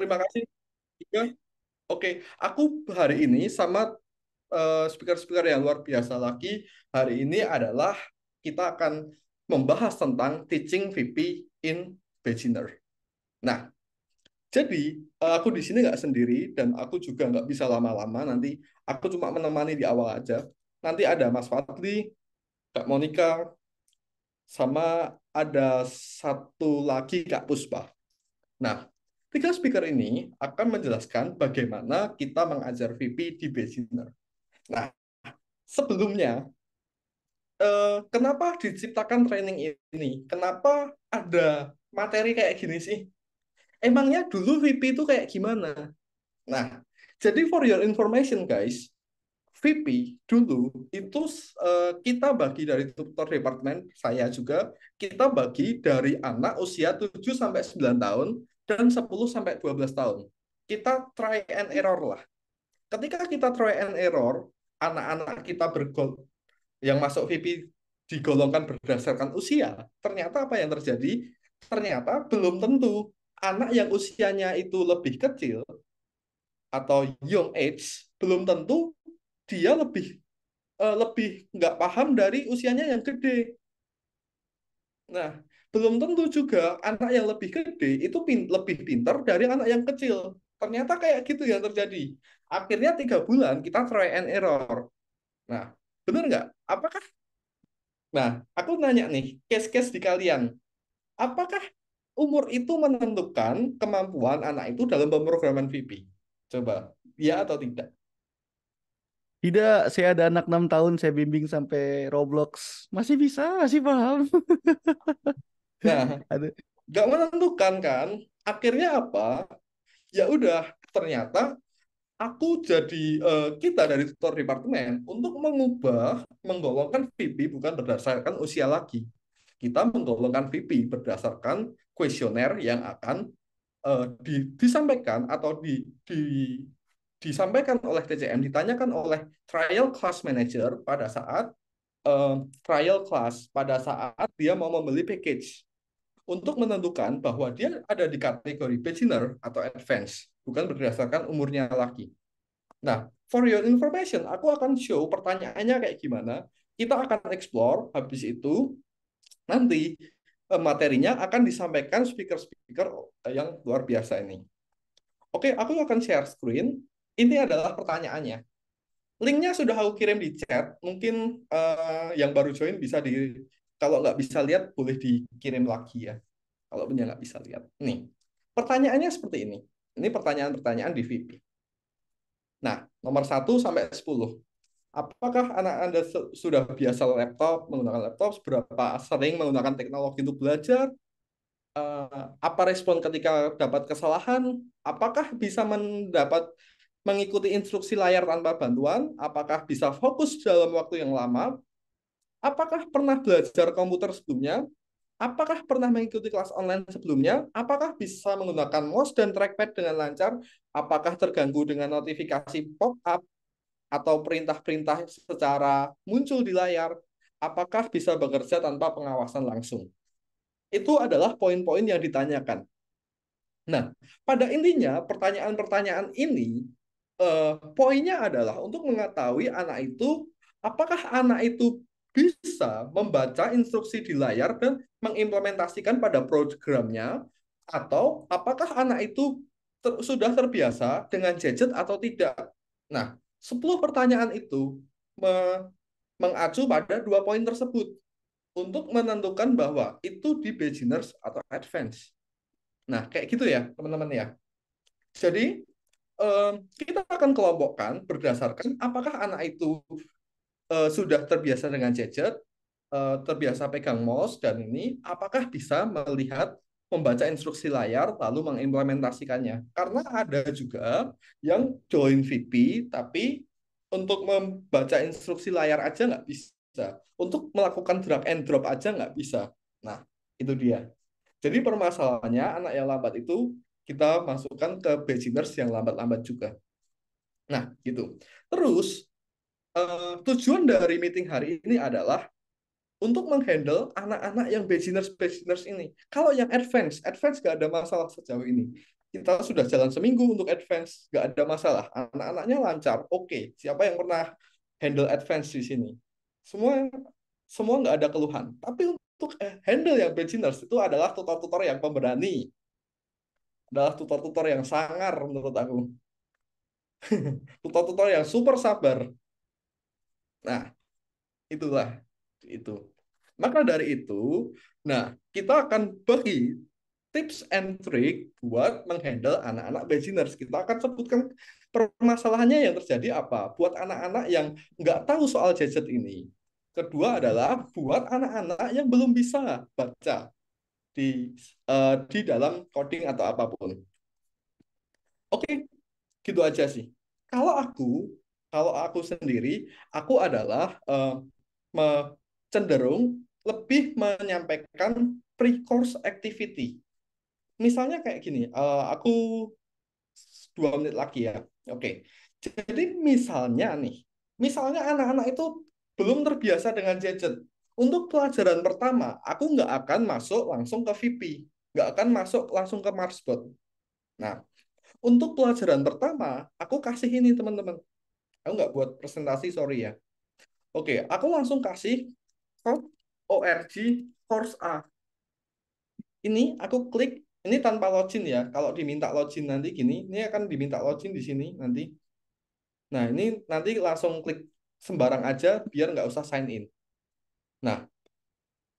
Terima kasih. Juga. Oke, aku hari ini sama speaker-speaker yang luar biasa lagi. Hari ini adalah kita akan membahas tentang teaching VP in beginner. Nah, jadi aku di sini nggak sendiri dan aku juga nggak bisa lama-lama. Nanti aku cuma menemani di awal aja. Nanti ada Mas Fadli, Kak Monica, sama ada satu lagi Kak Puspa. Nah, tiga speaker ini akan menjelaskan bagaimana kita mengajar VP di beginner. Nah, sebelumnya, kenapa diciptakan training ini? Kenapa ada materi kayak gini sih? Emangnya dulu VP itu kayak gimana? Nah, jadi for your information guys, VP dulu itu kita bagi dari tutor departemen, saya juga, kita bagi dari anak usia 7 sampai 9 tahun dan 10 sampai 12 tahun. Kita try and error lah. Ketika kita try and error, anak-anak kita yang masuk VP digolongkan berdasarkan usia, ternyata apa yang terjadi? Ternyata belum tentu anak yang usianya itu lebih kecil atau young age, belum tentu dia lebih nggak paham dari usianya yang gede. Nah, belum tentu juga anak yang lebih gede itu lebih pintar dari anak yang kecil. Ternyata kayak gitu yang terjadi. Akhirnya 3 bulan kita try and error. Nah, benar nggak? Apakah? Nah, aku nanya nih, case-case di kalian, apakah umur itu menentukan kemampuan anak itu dalam pemrograman VB? Coba, ya atau tidak? Tidak, saya ada anak 6 tahun, saya bimbing sampai Roblox. Masih bisa, masih paham. Nah, Ada. nggak menentukan kan? Akhirnya apa? Ya udah, ternyata kita dari tutor departemen untuk menggolongkan VP bukan berdasarkan usia lagi. Kita menggolongkan VP berdasarkan kuesioner yang akan disampaikan atau disampaikan oleh TCM, ditanyakan oleh trial class manager pada saat trial class, pada saat dia mau membeli package untuk menentukan bahwa dia ada di kategori beginner atau advance, bukan berdasarkan umurnya lagi. Nah, for your information, aku akan show pertanyaannya kayak gimana. Kita akan explore, habis itu nanti materinya akan disampaikan speaker-speaker yang luar biasa ini. Oke, aku akan share screen. Ini adalah pertanyaannya. Linknya sudah aku kirim di chat. Mungkin yang baru join bisa kalau nggak bisa lihat, boleh dikirim lagi ya. Kalau punya nggak bisa lihat. Nih, pertanyaannya seperti ini. Ini pertanyaan-pertanyaan di VP. Nah, nomor 1 sampai 10. Apakah anak Anda sudah biasa menggunakan laptop? Seberapa sering menggunakan teknologi untuk belajar? Apa respon ketika dapat kesalahan? Apakah bisa mengikuti instruksi layar tanpa bantuan? Apakah bisa fokus dalam waktu yang lama? Apakah pernah belajar komputer sebelumnya? Apakah pernah mengikuti kelas online sebelumnya? Apakah bisa menggunakan mouse dan trackpad dengan lancar? Apakah terganggu dengan notifikasi pop-up atau perintah-perintah secara muncul di layar? Apakah bisa bekerja tanpa pengawasan langsung? Itu adalah poin-poin yang ditanyakan. Nah, pada intinya pertanyaan-pertanyaan ini poinnya adalah untuk mengetahui apakah anak itu bisa membaca instruksi di layar dan mengimplementasikan pada programnya, atau apakah anak itu sudah terbiasa dengan gadget atau tidak. Nah, 10 pertanyaan itu mengacu pada 2 poin tersebut untuk menentukan bahwa itu di beginners atau advance. Nah, kayak gitu ya, teman-teman ya. Jadi, kita akan kelompokkan berdasarkan apakah anak itu sudah terbiasa dengan gadget, terbiasa pegang mouse, dan ini apakah bisa membaca instruksi layar lalu mengimplementasikannya. Karena ada juga yang join VP, tapi untuk membaca instruksi layar aja nggak bisa. Untuk melakukan drag and drop aja nggak bisa. Nah, itu dia. Jadi permasalahannya anak yang lambat itu kita masukkan ke beginners yang lambat-lambat juga. Nah, gitu. Terus, tujuan dari meeting hari ini adalah untuk menghandle anak-anak yang beginners-beginners ini. Kalau yang advance gak ada masalah sejauh ini. kita sudah jalan seminggu untuk advance, nggak ada masalah. Anak-anaknya lancar. Oke, siapa yang pernah handle advance di sini? Semua semua nggak ada keluhan. Tapi untuk handle yang beginners itu adalah tutor-tutor yang pemberani, adalah tutor-tutor yang sangar menurut aku, tutor-tutor yang super sabar. Nah, itulah itu. Maka dari itu, nah kita akan bagi tips and trick buat menghandle anak-anak beginners. Kita akan sebutkan permasalahannya yang terjadi apa buat anak-anak yang nggak tahu soal gadget ini. Kedua adalah buat anak-anak yang belum bisa baca di dalam coding atau apapun. Oke, gitu aja sih. Kalau aku, kalau aku sendiri, aku adalah cenderung lebih menyampaikan pre-course activity. Misalnya kayak gini, aku 2 menit lagi ya. Oke. Jadi misalnya anak-anak itu belum terbiasa dengan gadget. Untuk pelajaran pertama, aku nggak akan masuk langsung ke VP, nggak akan masuk langsung ke Marsbot. Nah, untuk pelajaran pertama, aku kasih ini teman-teman. Aku nggak buat presentasi, sorry ya. Oke, aku langsung kasih ORG course A. Ini aku klik, ini tanpa login ya. Kalau diminta login nanti gini, ini akan diminta login di sini nanti. Nah, ini nanti langsung klik sembarang aja biar nggak usah sign in. Nah,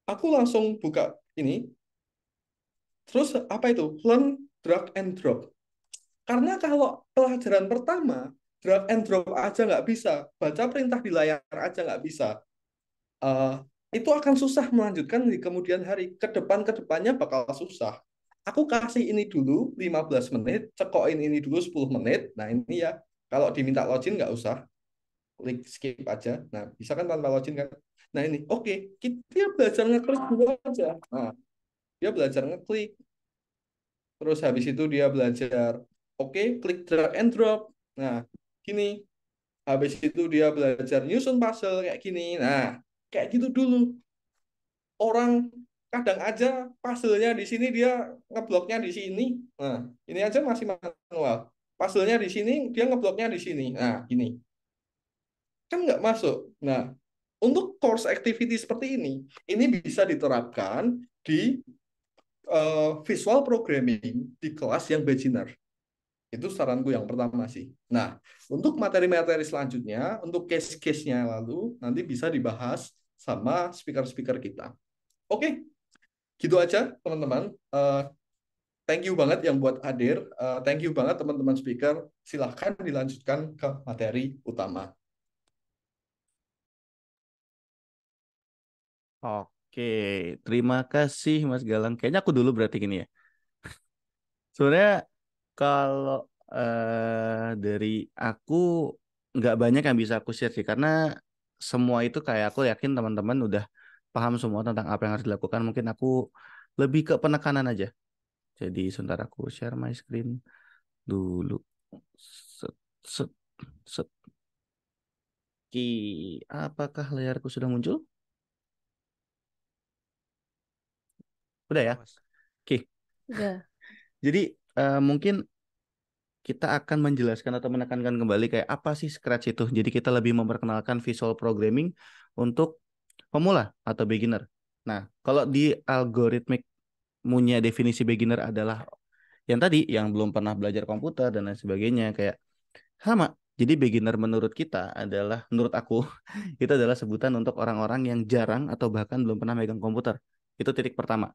aku langsung buka ini. Terus apa itu? Learn drag and drop. Karena kalau pelajaran pertama, drag and drop aja nggak bisa. Baca perintah di layar aja nggak bisa. eh, itu akan susah melanjutkan di kemudian hari. Ke depannya bakal susah. Aku kasih ini dulu 15 menit, cekokin ini dulu 10 menit. Nah ini ya, kalau diminta login nggak usah, klik skip aja. Nah bisa kan tanpa login kan. Nah ini, oke, dia belajar ngeklik dulu aja. Nah, dia belajar ngeklik. Terus habis itu dia belajar, oke, klik drag and drop. Nah, gini. Habis itu dia belajar nyusun puzzle kayak gini. Nah, kayak gitu dulu. Orang kadang aja puzzle-nya di sini dia ngebloknya di sini. Nah, ini aja masih manual. Puzzle-nya di sini, dia ngebloknya di sini. Nah, gini. Kan nggak masuk. Nah, untuk course activity seperti ini bisa diterapkan di visual programming di kelas yang beginner. Itu saranku yang pertama sih. Nah, untuk materi-materi selanjutnya, untuk case-case-nya lalu, nanti bisa dibahas sama speaker-speaker kita. Oke, gitu aja teman-teman. Thank you banget yang buat hadir. Thank you banget teman-teman speaker. Silahkan dilanjutkan ke materi utama. Oke, terima kasih Mas Galang. Kayaknya aku dulu berarti gini ya. Sebenarnya kalau dari aku nggak banyak yang bisa aku share sih, karena semua itu kayak aku yakin teman-teman udah paham semua tentang apa yang harus dilakukan. Mungkin aku lebih ke penekanan aja. Jadi sebentar aku share my screen dulu. Set, set, set. Apakah layarku sudah muncul? Udah ya? Udah, Mas. Oke. Udah. Jadi mungkin kita akan menjelaskan atau menekankan kembali kayak apa sih Scratch itu. Jadi kita lebih memperkenalkan visual programming untuk pemula atau beginner. Nah, kalau di algoritmik punya definisi beginner adalah yang tadi, yang belum pernah belajar komputer dan lain sebagainya, kayak sama. Jadi beginner menurut kita adalah, menurut aku, itu adalah sebutan untuk orang-orang yang jarang atau bahkan belum pernah megang komputer. Itu titik pertama.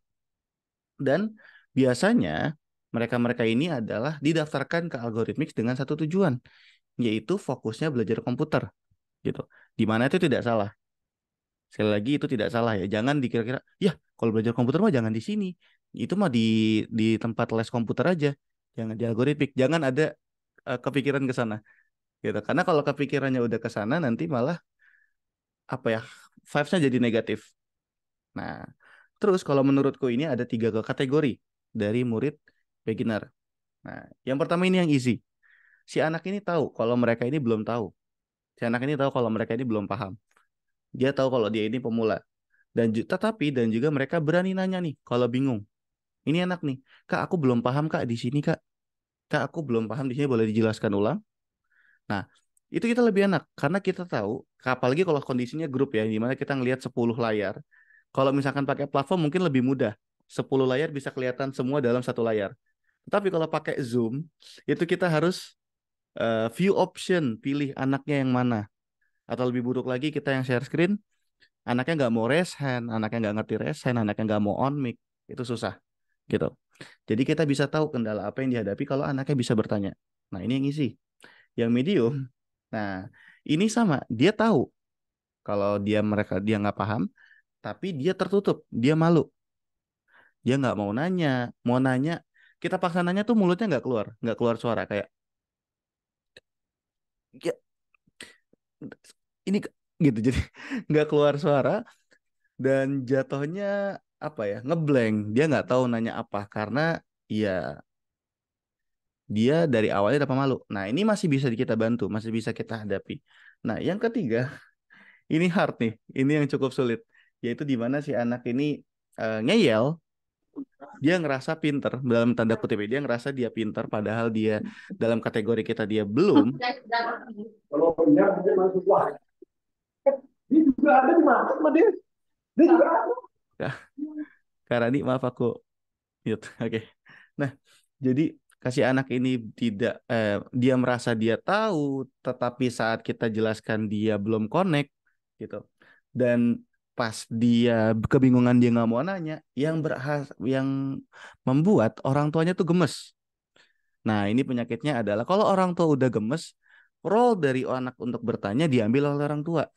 Dan biasanya mereka-mereka ini adalah didaftarkan ke algoritmik dengan satu tujuan, yaitu fokusnya belajar komputer, gitu. Di mana itu tidak salah. Sekali lagi itu tidak salah ya. Jangan dikira-kira, ya kalau belajar komputer mah jangan di sini. Itu mah di tempat les komputer aja. Jangan di algoritmik. Jangan ada kepikiran ke sana, gitu. Karena kalau kepikirannya udah ke sana nanti malah apa ya? Vibes-nya jadi negatif. Nah, terus kalau menurutku ini ada 3 kategori dari murid beginner. Nah, yang pertama ini yang easy. Si anak ini tahu kalau mereka ini belum tahu. Si anak ini tahu kalau mereka ini belum paham. Dia tahu kalau dia ini pemula. Tetapi dan juga mereka berani nanya nih kalau bingung. Ini anak nih, Kak, aku belum paham Kak di sini Kak. Kak, aku belum paham di sini, boleh dijelaskan ulang? Nah, itu kita lebih enak karena kita tahu, apalagi kalau kondisinya grup ya, di mana kita ngelihat 10 layar. Kalau misalkan pakai platform mungkin lebih mudah. 10 layar bisa kelihatan semua dalam satu layar. Tapi kalau pakai Zoom, itu kita harus view option, pilih anaknya yang mana. Atau lebih buruk lagi, kita yang share screen, anaknya nggak mau raise hand, anaknya nggak ngerti raise hand, anaknya nggak mau on mic. Itu susah, gitu. Jadi kita bisa tahu kendala apa yang dihadapi kalau anaknya bisa bertanya. Nah, ini yang isi. Yang medium, nah ini sama. Dia tahu kalau dia nggak paham, tapi dia tertutup, dia malu, dia nggak mau nanya. Kita paksa nanya tuh mulutnya nggak keluar suara kayak "Ya, ini gitu." Jadi nggak keluar suara dan jatuhnya apa ya, ngeblank. Dia nggak tahu nanya apa karena ya dia dari awalnya dapat malu. Nah, ini masih bisa kita bantu, masih bisa kita hadapi. Nah, yang ketiga, ini hard nih, ini yang cukup sulit, yaitu di mana si anak ini ngeyel, dia ngerasa pinter, dalam tanda kutip ya, dia ngerasa dia pinter, padahal dia dalam kategori kita dia belum. Kalau dia masuk wah, dia juga ada di mana sama dia. Dia juga ada. Ya, Kak Rani, maaf aku mute. Oke. Nah, jadi kasih anak ini tidak, dia merasa dia tahu, tetapi saat kita jelaskan dia belum connect, gitu. Dan pas dia kebingungan, dia nggak mau nanya, yang membuat orang tuanya tuh gemes. Nah, ini penyakitnya adalah kalau orang tua udah gemes, role dari anak untuk bertanya diambil oleh orang tua.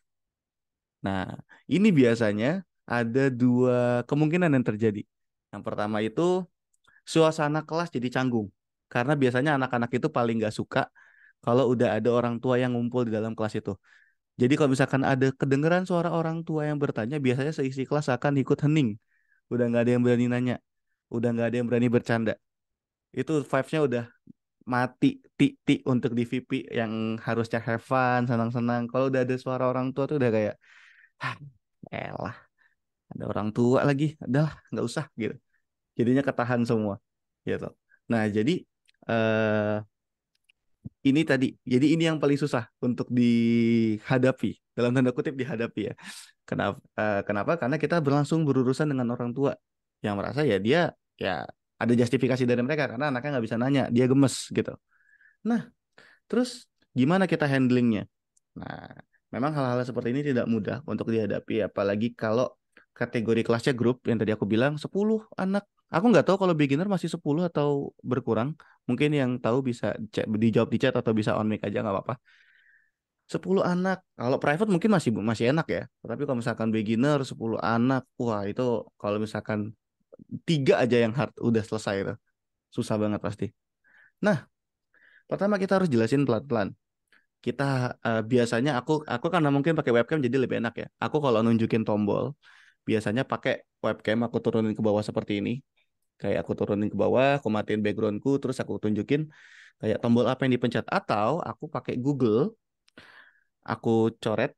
Nah, ini biasanya ada dua kemungkinan yang terjadi. Yang pertama itu suasana kelas jadi canggung. Karena biasanya anak-anak itu paling nggak suka kalau udah ada orang tua yang ngumpul di dalam kelas itu. Jadi kalau misalkan ada kedengeran suara orang tua yang bertanya, biasanya seisi kelas akan ikut hening. Udah nggak ada yang berani nanya. Udah nggak ada yang berani bercanda. Itu vibes-nya udah mati, titik untuk di VP yang harusnya have fun, senang-senang. Kalau udah ada suara orang tua tuh udah kayak, ah, elah, ada orang tua lagi, udahlah, nggak usah gitu. Jadinya ketahan semua, gitu. Nah, jadi eh ini tadi, jadi ini yang paling susah untuk dihadapi, dalam tanda kutip dihadapi ya. Kenapa? Kenapa? Karena kita berlangsung berurusan dengan orang tua yang merasa ya dia ya ada justifikasi dari mereka karena anaknya nggak bisa nanya, dia gemes gitu. Nah, terus gimana kita handlingnya? Nah, memang hal-hal seperti ini tidak mudah untuk dihadapi, apalagi kalau kategori kelasnya grup yang tadi aku bilang 10 anak. Aku nggak tahu kalau beginner masih 10 atau berkurang. Mungkin yang tahu bisa dijawab di chat atau bisa on mic aja nggak apa-apa. 10 anak. Kalau private mungkin masih masih enak ya. Tapi kalau misalkan beginner 10 anak, wah itu kalau misalkan tiga aja yang hard udah selesai itu. Susah banget pasti. Nah, pertama kita harus jelasin pelan-pelan. Kita biasanya aku karena mungkin pakai webcam jadi lebih enak ya. Aku kalau nunjukin tombol biasanya pakai webcam, aku turunin ke bawah seperti ini. Kayak aku turunin ke bawah, aku matiin backgroundku, terus aku tunjukin kayak tombol apa yang dipencet. Atau aku pakai Google, aku coret,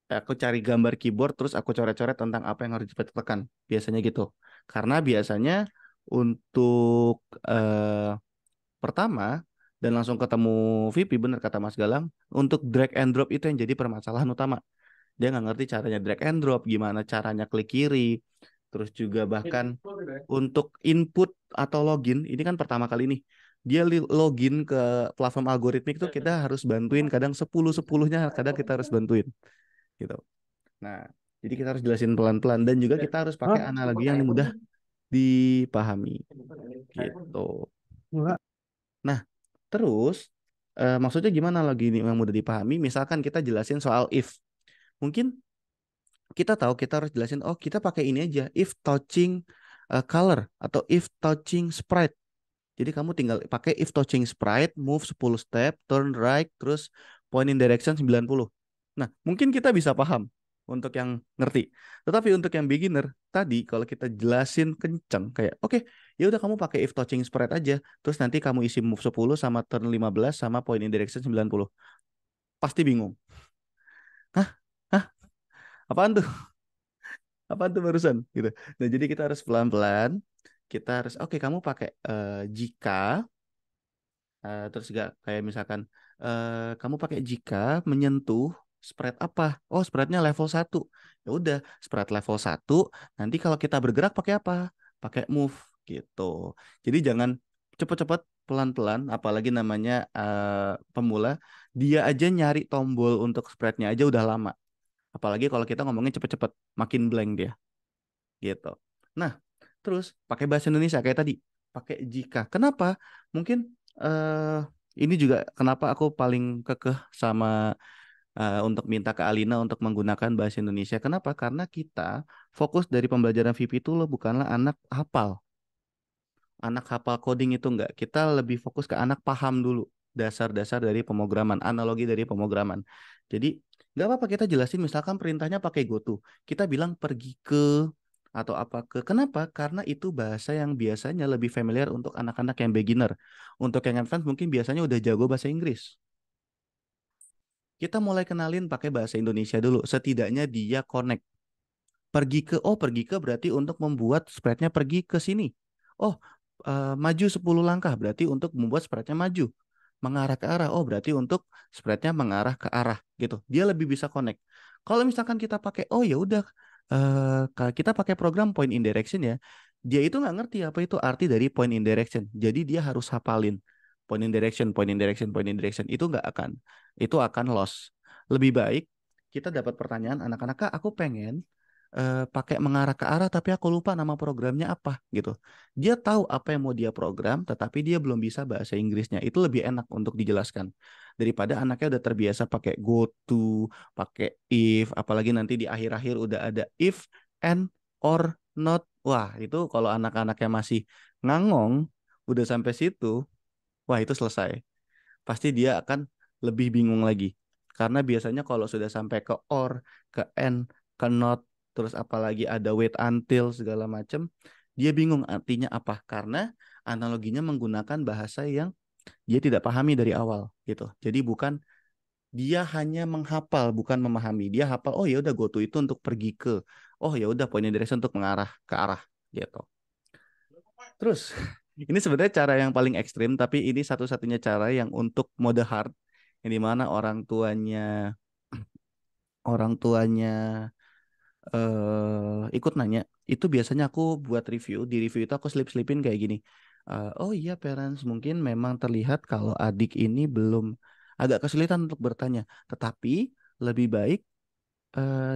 aku cari gambar keyboard, terus aku coret-coret tentang apa yang harus ditekan. Biasanya gitu. Karena biasanya untuk pertama dan langsung ketemu VP, bener kata Mas Galang, untuk drag and drop itu yang jadi permasalahan utama. Dia nggak ngerti caranya drag and drop, gimana caranya klik kiri, terus juga bahkan untuk input atau login, ini kan pertama kali nih, dia login ke platform algoritmik tuh kita harus bantuin, kadang 10-10-nya kadang kita harus bantuin gitu. Nah, jadi kita harus jelasin pelan-pelan dan juga kita harus pakai Hah? analogi yang mudah dipahami gitu. Enggak. Nah, terus maksudnya gimana lagi ini yang mudah dipahami? Misalkan kita jelasin soal if. Mungkin kita tahu kita harus jelasin, oh kita pakai ini aja, if touching color atau if touching sprite. Jadi kamu tinggal pakai if touching sprite, move 10 step, turn right, terus point in direction 90. Nah, mungkin kita bisa paham untuk yang ngerti. Tetapi untuk yang beginner, tadi kalau kita jelasin kenceng kayak, oke, ya udah kamu pakai if touching sprite aja, terus nanti kamu isi move 10 sama turn 15 sama point in direction 90. Pasti bingung. Hah? Hah? Apaan tuh? Apaan tuh barusan? Gitu. Nah, jadi kita harus pelan-pelan. Kita harus, oke, kamu pakai jika Terus juga kayak misalkan kamu pakai jika menyentuh spread apa? Oh, spreadnya level 1. Ya udah, spread level 1. Nanti kalau kita bergerak pakai apa? Pakai move gitu. Jadi jangan cepet-cepet, pelan-pelan, apalagi namanya pemula, dia aja nyari tombol untuk spreadnya aja udah lama. Apalagi kalau kita ngomongin cepet-cepet, makin blank dia gitu. Nah, terus pakai bahasa Indonesia kayak tadi, pakai jika. Kenapa? Mungkin ini juga kenapa aku paling kekeh sama untuk minta ke Alina untuk menggunakan bahasa Indonesia. Kenapa? Karena kita fokus dari pembelajaran VIP itu loh bukanlah anak hafal coding itu enggak. Kita lebih fokus ke anak paham dulu dasar-dasar dari pemrograman, analogi dari pemrograman. Jadi nggak apa-apa kita jelasin misalkan perintahnya pakai goto. Kita bilang pergi ke atau apa ke. Kenapa? Karena itu bahasa yang biasanya lebih familiar untuk anak-anak yang beginner. Untuk yang advance mungkin biasanya udah jago bahasa Inggris. Kita mulai kenalin pakai bahasa Indonesia dulu. Setidaknya dia connect. Pergi ke berarti untuk membuat spreadnya pergi ke sini. Oh, maju 10 langkah berarti untuk membuat spreadnya maju. Mengarah ke arah, oh berarti untuk spreadnya mengarah ke arah gitu. Dia lebih bisa connect. Kalau misalkan kita pakai, oh ya udah, kalau kita pakai program point in direction ya, dia itu nggak ngerti apa itu arti dari point in direction. Jadi dia harus hafalin point in direction, point in direction, point in direction. Itu akan loss. Lebih baik kita dapat pertanyaan anak-anak, Kak, aku pengen pakai mengarah ke arah tapi aku lupa nama programnya apa gitu. Dia tahu apa yang mau dia program tetapi dia belum bisa bahasa Inggrisnya. Itu lebih enak untuk dijelaskan daripada anaknya udah terbiasa pakai go to, pakai if, apalagi nanti di akhir-akhir udah ada if and or not. Wah, itu kalau anak-anaknya masih ngangong udah sampai situ, wah itu selesai. Pasti dia akan lebih bingung lagi. Karena biasanya kalau sudah sampai ke or, ke and, ke not, terus apalagi ada wait until segala macam, dia bingung artinya apa. Karena analoginya menggunakan bahasa yang dia tidak pahami dari awal gitu. Jadi bukan dia hanya menghafal, bukan memahami. Dia hafal, oh ya udah go to itu untuk pergi ke. Oh ya udah point in direction untuk mengarah ke arah gitu. Terus ini sebenarnya cara yang paling ekstrim, tapi ini satu-satunya cara yang untuk mode hard, yang dimana orang tuanya ikut nanya. Itu biasanya aku buat review. Di review itu aku selip-selipin kayak gini. Oh iya parents, mungkin memang terlihat kalau adik ini belum agak kesulitan untuk bertanya, tetapi lebih baik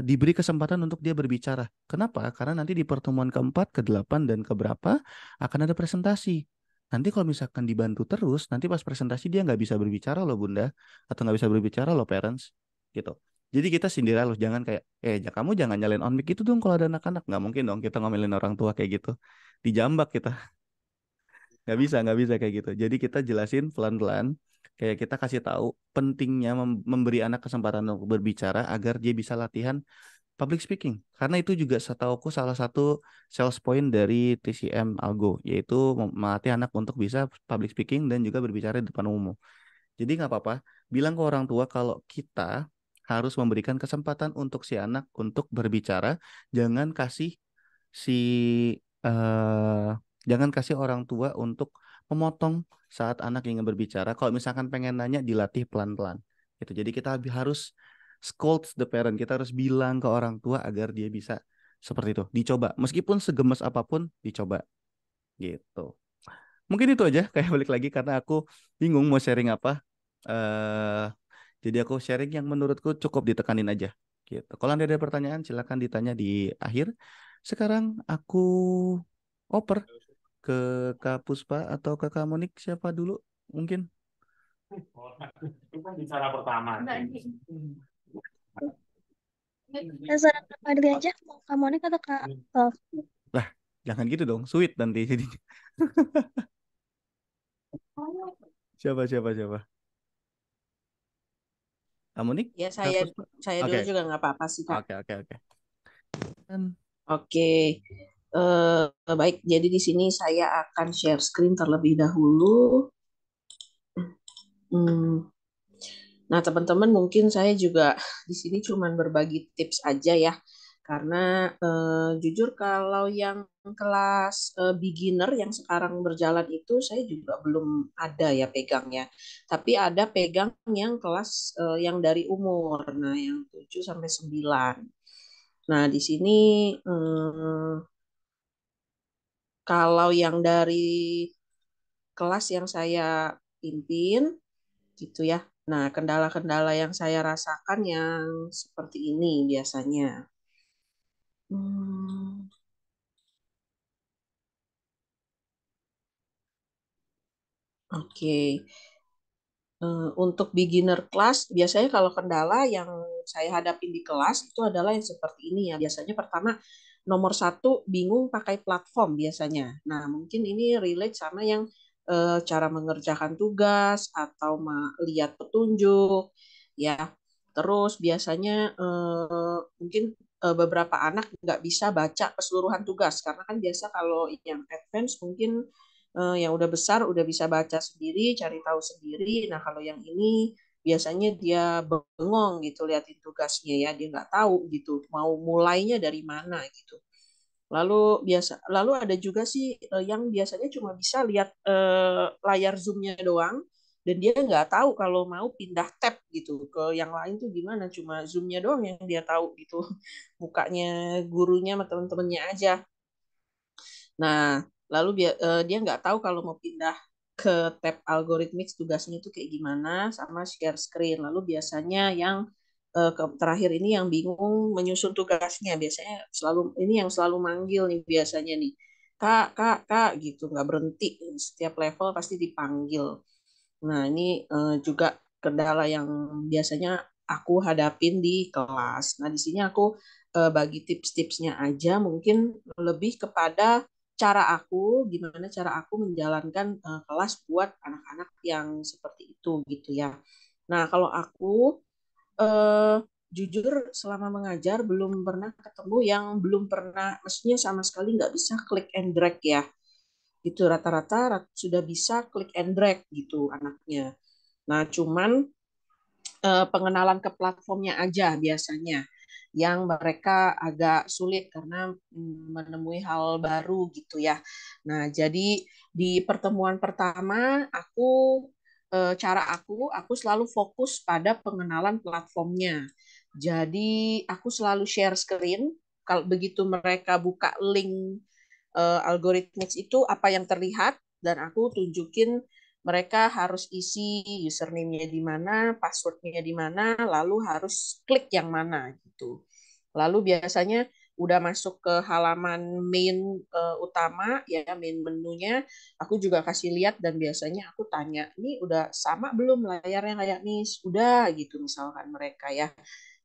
diberi kesempatan untuk dia berbicara. Kenapa? Karena nanti di pertemuan keempat, kedelapan, dan keberapa akan ada presentasi. Nanti kalau misalkan dibantu terus, nanti pas presentasi dia nggak bisa berbicara loh Bunda, atau nggak bisa berbicara loh parents, gitu. Jadi kita sindir loh, jangan kayak, kamu jangan nyalain on mic itu dong kalau ada anak-anak. Nggak mungkin dong kita ngomelin orang tua kayak gitu. Dijambak kita. Nggak bisa kayak gitu. Jadi kita jelasin pelan-pelan, kayak kita kasih tahu pentingnya memberi anak kesempatan untuk berbicara agar dia bisa latihan public speaking. Karena itu juga setauku salah satu sales point dari TCM Algo, yaitu melatih anak untuk bisa public speaking dan juga berbicara di depan umum. Jadi nggak apa-apa, bilang ke orang tua kalau kita harus memberikan kesempatan untuk si anak untuk berbicara, jangan kasih si eh jangan kasih orang tua untuk memotong saat anak ingin berbicara. Kalau misalkan pengen nanya, dilatih pelan-pelan. Gitu. Jadi kita harus scold the parent. Kita harus bilang ke orang tua agar dia bisa seperti itu. Dicoba. Meskipun segemes apapun, dicoba. Gitu. Mungkin itu aja. Kayak balik lagi karena aku bingung mau sharing apa. eh jadi aku sharing yang menurutku cukup ditekanin aja. Gitu. Kalau ada pertanyaan, silakan ditanya di akhir. Sekarang aku oper ke Kak Puspa atau ke Kak Monik, siapa dulu mungkin. Itu kan bicara pertama. Terserah Kak Fadli aja, mau Kak Monik atau Kak Love? Lah, jangan gitu dong, sweet nanti jadi. Siapa? Kak Monik? Ya, Kak saya Puspa? saya Oke, dulu juga nggak apa-apa sih, Kak. oke. Kan, Oke. Baik, jadi di sini saya akan share screen terlebih dahulu. Hmm, Nah, teman-teman, mungkin saya juga di sini cuman berbagi tips aja ya. Karena jujur kalau yang kelas beginner yang sekarang berjalan itu saya juga belum ada ya pegangnya. Tapi ada pegang yang kelas yang dari umur. Nah, yang 7 sampai 9. Nah, di sini kalau yang dari kelas yang saya pimpin gitu ya. Nah, kendala-kendala yang saya rasakan yang seperti ini biasanya. Hmm, oke. Untuk beginner class, biasanya kalau kendala yang saya hadapi di kelas itu adalah yang seperti ini ya. Biasanya pertama, nomor satu, bingung pakai platform biasanya. Nah, mungkin ini relate sama yang cara mengerjakan tugas atau lihat petunjuk, ya. Terus biasanya mungkin beberapa anak nggak bisa baca keseluruhan tugas, karena kan biasa kalau yang advance mungkin yang udah besar udah bisa baca sendiri, cari tahu sendiri. Nah, kalau yang ini biasanya dia bengong gitu liatin tugasnya ya, dia nggak tahu gitu mau mulainya dari mana gitu. Lalu ada juga sih yang biasanya cuma bisa lihat layar zoom-nya doang dan dia nggak tahu kalau mau pindah tab gitu ke yang lain tuh gimana, cuma zoom-nya doang yang dia tahu gitu. Mukanya gurunya sama teman-temannya aja. Nah, lalu dia nggak tahu kalau mau pindah ke tab algoritmik tugasnya itu kayak gimana sama share screen. Lalu biasanya yang terakhir ini yang bingung menyusun tugasnya. Biasanya ini yang selalu manggil nih biasanya nih. Kak, kak, kak gitu, nggak berhenti. Setiap level pasti dipanggil. Nah, ini juga kendala yang biasanya aku hadapin di kelas. Nah, di sini aku bagi tips-tipsnya aja, mungkin lebih kepada gimana cara aku menjalankan kelas buat anak-anak yang seperti itu gitu ya. Nah, kalau aku eh, jujur selama mengajar belum pernah ketemu yang belum pernah, maksudnya sama sekali nggak bisa klik and drag ya. Itu rata-rata sudah bisa klik and drag gitu anaknya. Nah, cuman pengenalan ke platformnya aja biasanya yang mereka agak sulit karena menemui hal baru gitu ya. Nah, jadi di pertemuan pertama aku selalu fokus pada pengenalan platformnya. Jadi aku selalu share screen kalau begitu mereka buka link algoritmik itu apa yang terlihat dan aku tunjukin mereka harus isi username-nya di mana, password-nya di mana, lalu harus klik yang mana gitu. Lalu biasanya udah masuk ke halaman main utama ya, main menunya, aku juga kasih lihat dan biasanya aku tanya, "Ini udah sama belum layarnya kayak Miss?" Udah gitu misalkan mereka ya.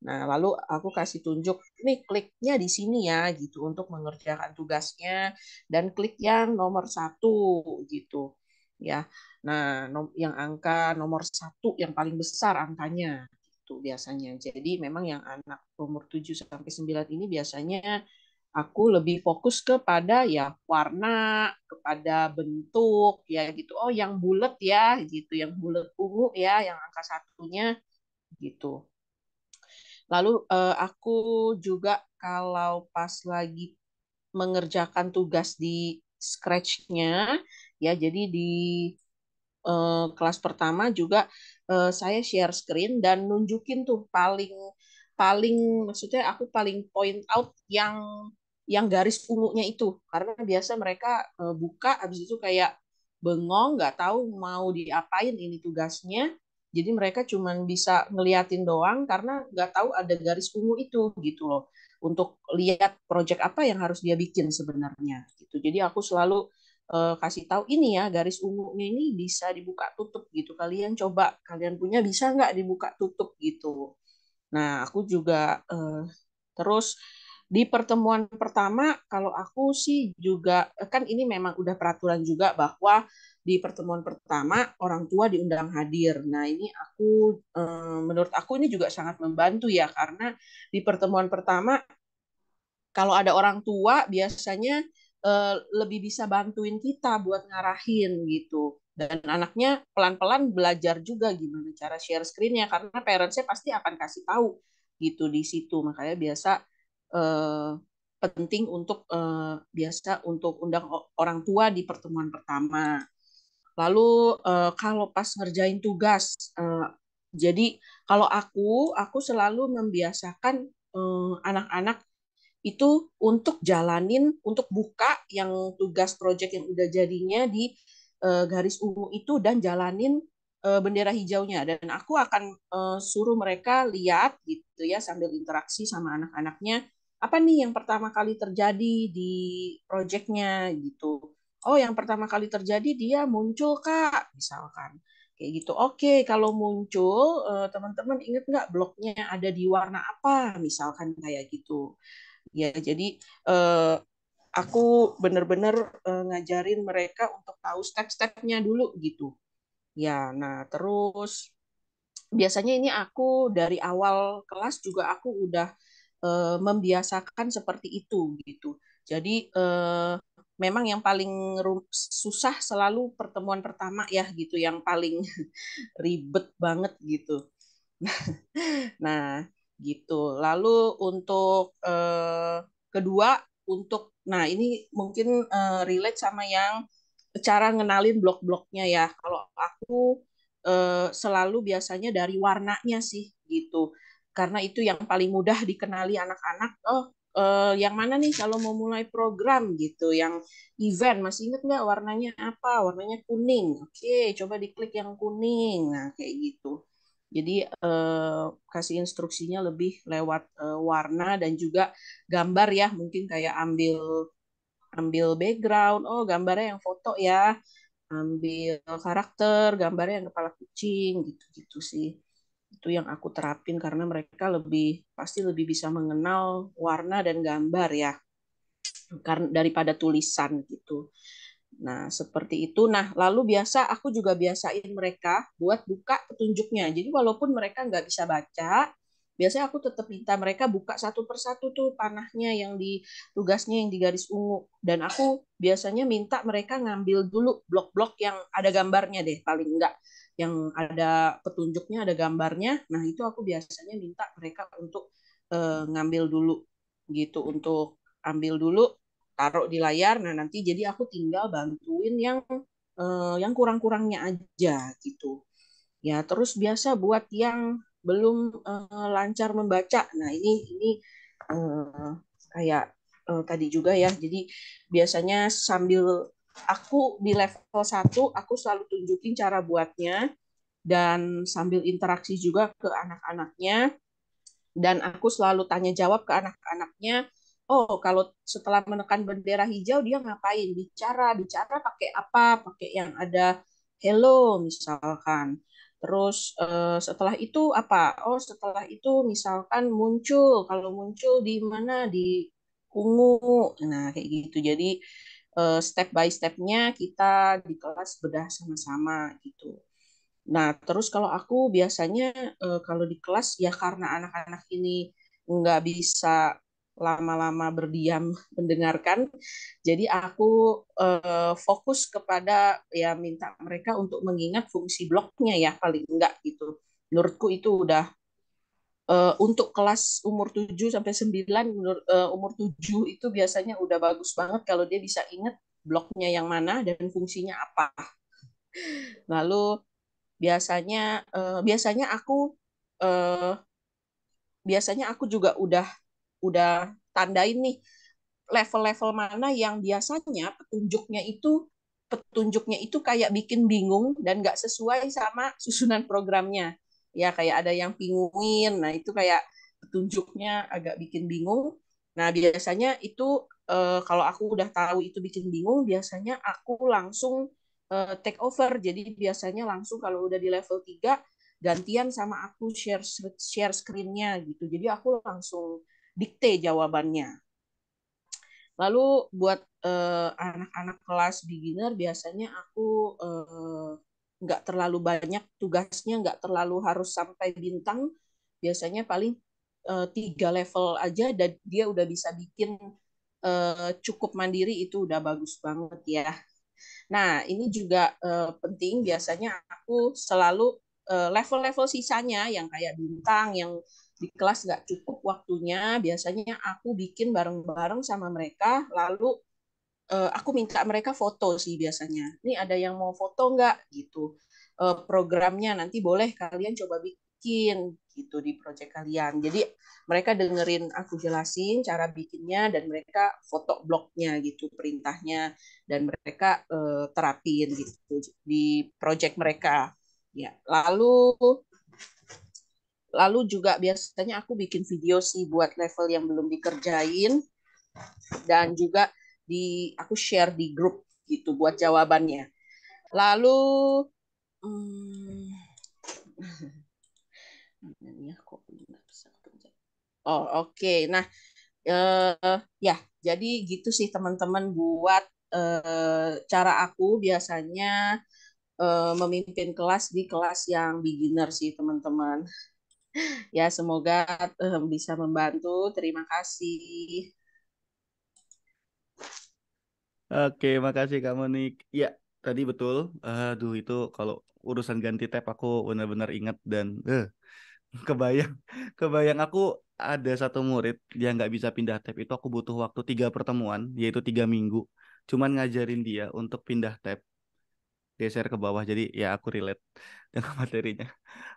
Nah, lalu aku kasih tunjuk, nih kliknya di sini ya, gitu, untuk mengerjakan tugasnya, dan klik yang nomor satu, gitu. Ya, nah, yang angka nomor satu, yang paling besar angkanya, gitu biasanya. Jadi memang yang anak umur 7 sampai 9 ini biasanya aku lebih fokus kepada ya warna, kepada bentuk, ya gitu. Oh, yang bulat ya, gitu. Yang bulat ungu ya, yang angka satunya, gitu. Lalu aku juga kalau pas lagi mengerjakan tugas di Scratch-nya, ya jadi di kelas pertama juga saya share screen dan nunjukin tuh paling paling maksudnya aku paling point out yang garis ungunya itu karena biasa mereka buka habis itu kayak bengong nggak tahu mau diapain ini tugasnya jadi mereka cuman bisa ngeliatin doang karena nggak tahu ada garis ungu itu gitu loh untuk lihat project apa yang harus dia bikin sebenarnya gitu jadi aku selalu kasih tahu ini ya garis ungunya ini bisa dibuka tutup gitu kalian coba kalian punya bisa nggak dibuka tutup gitu. Nah aku juga terus di pertemuan pertama kalau aku sih juga kan ini memang udah peraturan juga bahwa di pertemuan pertama orang tua diundang hadir. Nah ini aku menurut aku ini juga sangat membantu ya karena di pertemuan pertama kalau ada orang tua biasanya lebih bisa bantuin kita buat ngarahin gitu. Dan anaknya pelan-pelan belajar juga gimana cara share screen-nya karena parents-nya pasti akan kasih tahu gitu di situ. Makanya biasa eh, penting untuk biasa untuk undang orang tua di pertemuan pertama. Lalu kalau pas ngerjain tugas, jadi kalau aku selalu membiasakan anak-anak itu untuk jalanin, untuk buka yang tugas project yang udah jadinya di garis ungu itu dan jalanin bendera hijaunya. Dan aku akan suruh mereka lihat gitu ya sambil interaksi sama anak-anaknya. Apa nih yang pertama kali terjadi di projectnya gitu. Oh, yang pertama kali terjadi dia muncul, Kak, misalkan. Kayak gitu. Oke, kalau muncul, teman-teman ingat nggak bloknya ada di warna apa? Misalkan kayak gitu. Ya, jadi aku benar-benar ngajarin mereka untuk tahu step-stepnya dulu gitu. Ya, nah terus biasanya ini aku dari awal kelas juga aku udah membiasakan seperti itu gitu. Jadi memang yang paling susah selalu pertemuan pertama ya gitu, yang paling ribet banget gitu. Nah, gitu. Lalu untuk kedua, nah ini mungkin relate sama yang cara ngenalin blok-bloknya ya. Kalau aku selalu biasanya dari warnanya sih gitu. Karena itu yang paling mudah dikenali anak-anak. Oh, yang mana nih kalau mau mulai program gitu, yang event masih inget nggak warnanya apa? Warnanya kuning. Oke, coba diklik yang kuning. Nah, kayak gitu. Jadi kasih instruksinya lebih lewat warna dan juga gambar ya, mungkin kayak ambil ambil background, oh gambarnya yang foto ya, ambil karakter, gambarnya yang kepala kucing gitu-gitu sih. Itu yang aku terapin karena mereka pasti lebih bisa mengenal warna dan gambar ya, karena daripada tulisan gitu. Nah, seperti itu. Nah, lalu aku juga biasain mereka buat buka petunjuknya. Jadi walaupun mereka nggak bisa baca, biasanya aku tetap minta mereka buka satu persatu tuh panahnya yang di tugasnya yang di garis ungu. Dan aku biasanya minta mereka ngambil dulu blok-blok yang ada gambarnya deh, paling enggak. Yang ada petunjuknya, ada gambarnya. Nah, itu aku biasanya minta mereka untuk ngambil dulu gitu, untuk ambil dulu taruh di layar. Nah, nanti jadi aku tinggal bantuin yang kurang-kurangnya aja gitu. Ya, terus biasa buat yang belum lancar membaca. Nah, ini eh, kayak tadi juga ya. Jadi biasanya sambil aku di level 1 aku selalu tunjukin cara buatnya dan sambil interaksi juga ke anak-anaknya, dan aku selalu tanya jawab ke anak-anaknya. Oh, kalau setelah menekan bendera hijau dia ngapain? Bicara pakai apa? Pakai yang ada hello misalkan. Terus setelah itu apa? Oh, setelah itu misalkan muncul. Kalau muncul di mana? Di ungu. Nah, kayak gitu. Jadi step by stepnya kita di kelas bedah sama-sama gitu. Nah, terus kalau aku biasanya kalau di kelas ya karena anak-anak ini nggak bisa lama-lama berdiam mendengarkan, jadi aku fokus kepada ya minta mereka untuk mengingat fungsi bloknya ya paling enggak gitu. Menurutku itu udah untuk kelas umur 7 sampai 9, umur 7 itu biasanya udah bagus banget kalau dia bisa ingat bloknya yang mana dan fungsinya apa. Lalu biasanya eh, aku juga udah tandain nih level-level mana yang biasanya petunjuknya itu kayak bikin bingung dan nggak sesuai sama susunan programnya. Ya kayak ada yang pinguin, nah itu kayak petunjuknya agak bikin bingung. Nah biasanya itu kalau aku udah tahu itu bikin bingung, biasanya aku langsung take over. Jadi biasanya langsung kalau udah di level 3 gantian sama aku share share screen-nya gitu. Jadi aku langsung dikte jawabannya. Lalu buat anak-anak kelas beginner biasanya aku nggak terlalu banyak tugasnya, nggak terlalu harus sampai bintang. Biasanya paling 3 level aja dan dia udah bisa bikin cukup mandiri, itu udah bagus banget ya. Nah, ini juga penting, biasanya aku selalu level-level sisanya yang kayak bintang, yang di kelas nggak cukup waktunya, biasanya aku bikin bareng-bareng sama mereka, lalu aku minta mereka foto sih biasanya. Ini ada yang mau foto nggak gitu. Programnya nanti boleh kalian coba bikin gitu di project kalian. Jadi mereka dengerin aku jelasin cara bikinnya dan mereka foto blognya gitu perintahnya dan mereka terapin gitu di project mereka. Ya, lalu juga biasanya aku bikin video sih buat level yang belum dikerjain dan juga aku share di grup gitu buat jawabannya. Lalu oh oke. Nah ya jadi gitu sih teman-teman buat cara aku biasanya memimpin kelas di kelas yang beginner sih teman-teman. Ya semoga bisa membantu. Terima kasih. Oke, makasih Kak Monik. Ya, tadi betul. Aduh, itu kalau urusan ganti tab aku benar-benar ingat dan kebayang, kebayang aku ada satu murid yang nggak bisa pindah tab itu aku butuh waktu 3 pertemuan, yaitu 3 minggu, cuman ngajarin dia untuk pindah tab, geser ke bawah. Jadi ya aku relate dengan materinya.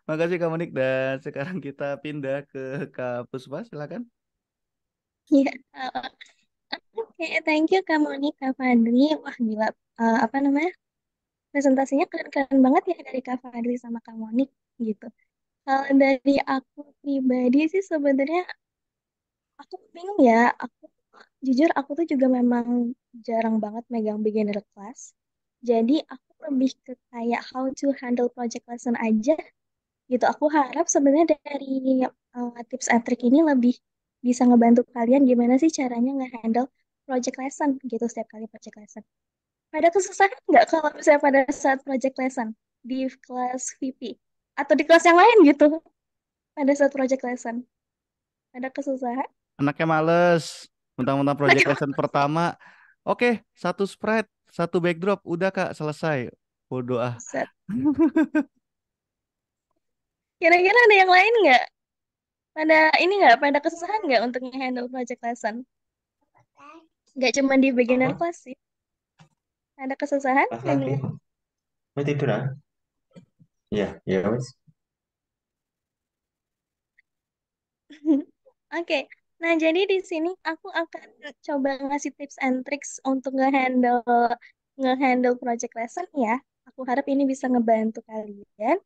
Makasih Kak Monik dan sekarang kita pindah ke Kak Puspa, silakan. Iya. eh, Oke, thank you Kak Moni, Kak Fadli. Wah, gila. Apa namanya? Presentasinya keren-keren banget ya dari Kak Fadli sama Kak Moni gitu. Kalau dari aku pribadi sih sebenarnya aku bingung ya. Jujur aku tuh juga memang jarang banget megang beginner class. Jadi aku lebih ke kayak how to handle project lesson aja gitu. Aku harap sebenarnya dari tips and trick ini lebih bisa ngebantu kalian gimana sih caranya nge-handle project lesson gitu setiap kali project lesson. Ada kesusahan nggak kalau misalnya pada saat project lesson di kelas VP atau di kelas yang lain gitu pada saat project lesson? Ada kesusahan? Anaknya males, mentang-mentang project Anaknya lesson pertama, oke, satu sprite, satu backdrop, udah Kak, selesai. Bodoh ah. buset. Kira-kira ada yang lain nggak? Pada ini nggak? Pada kesusahan nggak untuk nge-handle project lesson? Nggak cuma di beginner Apa? class sih. Ada kesusahan Pas nggak lagi. nih? Mau tidur ah? Iya, ya wes. Oke, nah jadi di sini aku akan coba ngasih tips and tricks untuk ngehandle project lesson ya. Aku harap ini bisa ngebantu kalian.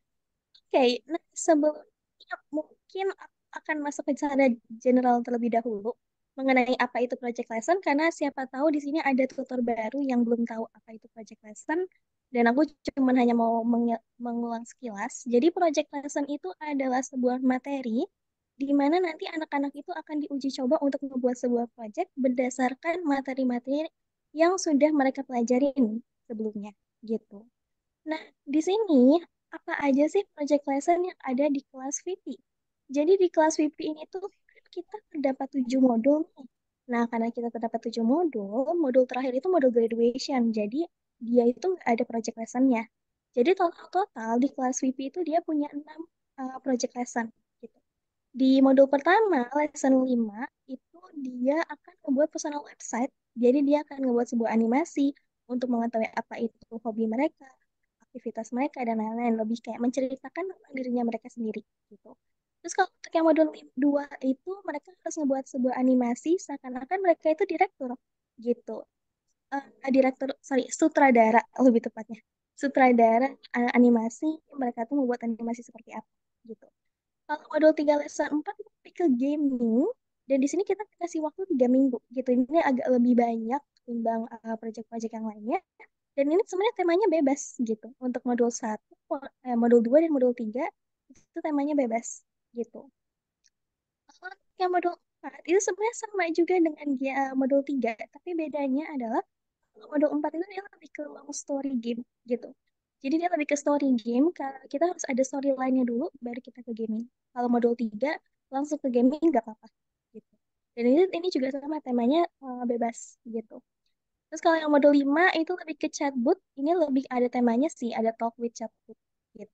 Oke, nah sebelumnya mungkin aku akan masuk ke cara general terlebih dahulu mengenai apa itu project lesson karena siapa tahu di sini ada tutor baru yang belum tahu apa itu project lesson dan aku cuma hanya mau mengulang sekilas. Jadi project lesson itu adalah sebuah materi di mana nanti anak-anak itu akan diuji coba untuk membuat sebuah project berdasarkan materi-materi yang sudah mereka pelajarin sebelumnya gitu. Nah, di sini apa aja sih project lesson yang ada di kelas VP? Jadi di kelas VP ini tuh kan kita terdapat 7 modul nih. Nah, karena kita terdapat 7 modul, modul terakhir itu modul graduation. Jadi dia itu nggak ada project lessonnya. Jadi total-total di kelas VP itu dia punya 6 project lesson gitu. Di modul pertama, lesson 5, itu dia akan membuat personal website. Jadi dia akan membuat sebuah animasi untuk mengetahui apa itu hobi mereka, aktivitas mereka, dan lain-lain. Lebih kayak menceritakan tentang dirinya mereka sendiri gitu. Terus kalau untuk yang modul 2 itu mereka harus membuat sebuah animasi seakan-akan mereka itu direktur gitu. Sutradara lebih tepatnya. Sutradara animasi, mereka tuh membuat animasi seperti apa gitu. Kalau modul 3 lesson 4 lebih ke gaming dan di sini kita kasih waktu 3 minggu gitu. Ini agak lebih banyak ketimbang project-project yang lainnya. Dan ini sebenarnya temanya bebas gitu. Untuk modul 1, modul 2 dan modul 3 itu temanya bebas gitu. Kalau yang modul 4 itu sebenarnya sama juga dengan modul 3, tapi bedanya adalah kalau modul 4 itu dia lebih ke long story game gitu. Jadi dia lebih ke story game, kita harus ada storyline-nya dulu, baru kita ke gaming. Kalau modul 3 langsung ke gaming nggak apa-apa gitu. Dan ini juga sama temanya bebas gitu. Terus kalau yang modul 5 itu lebih ke chatbot, ini lebih ada temanya sih, ada talk with chatbot gitu.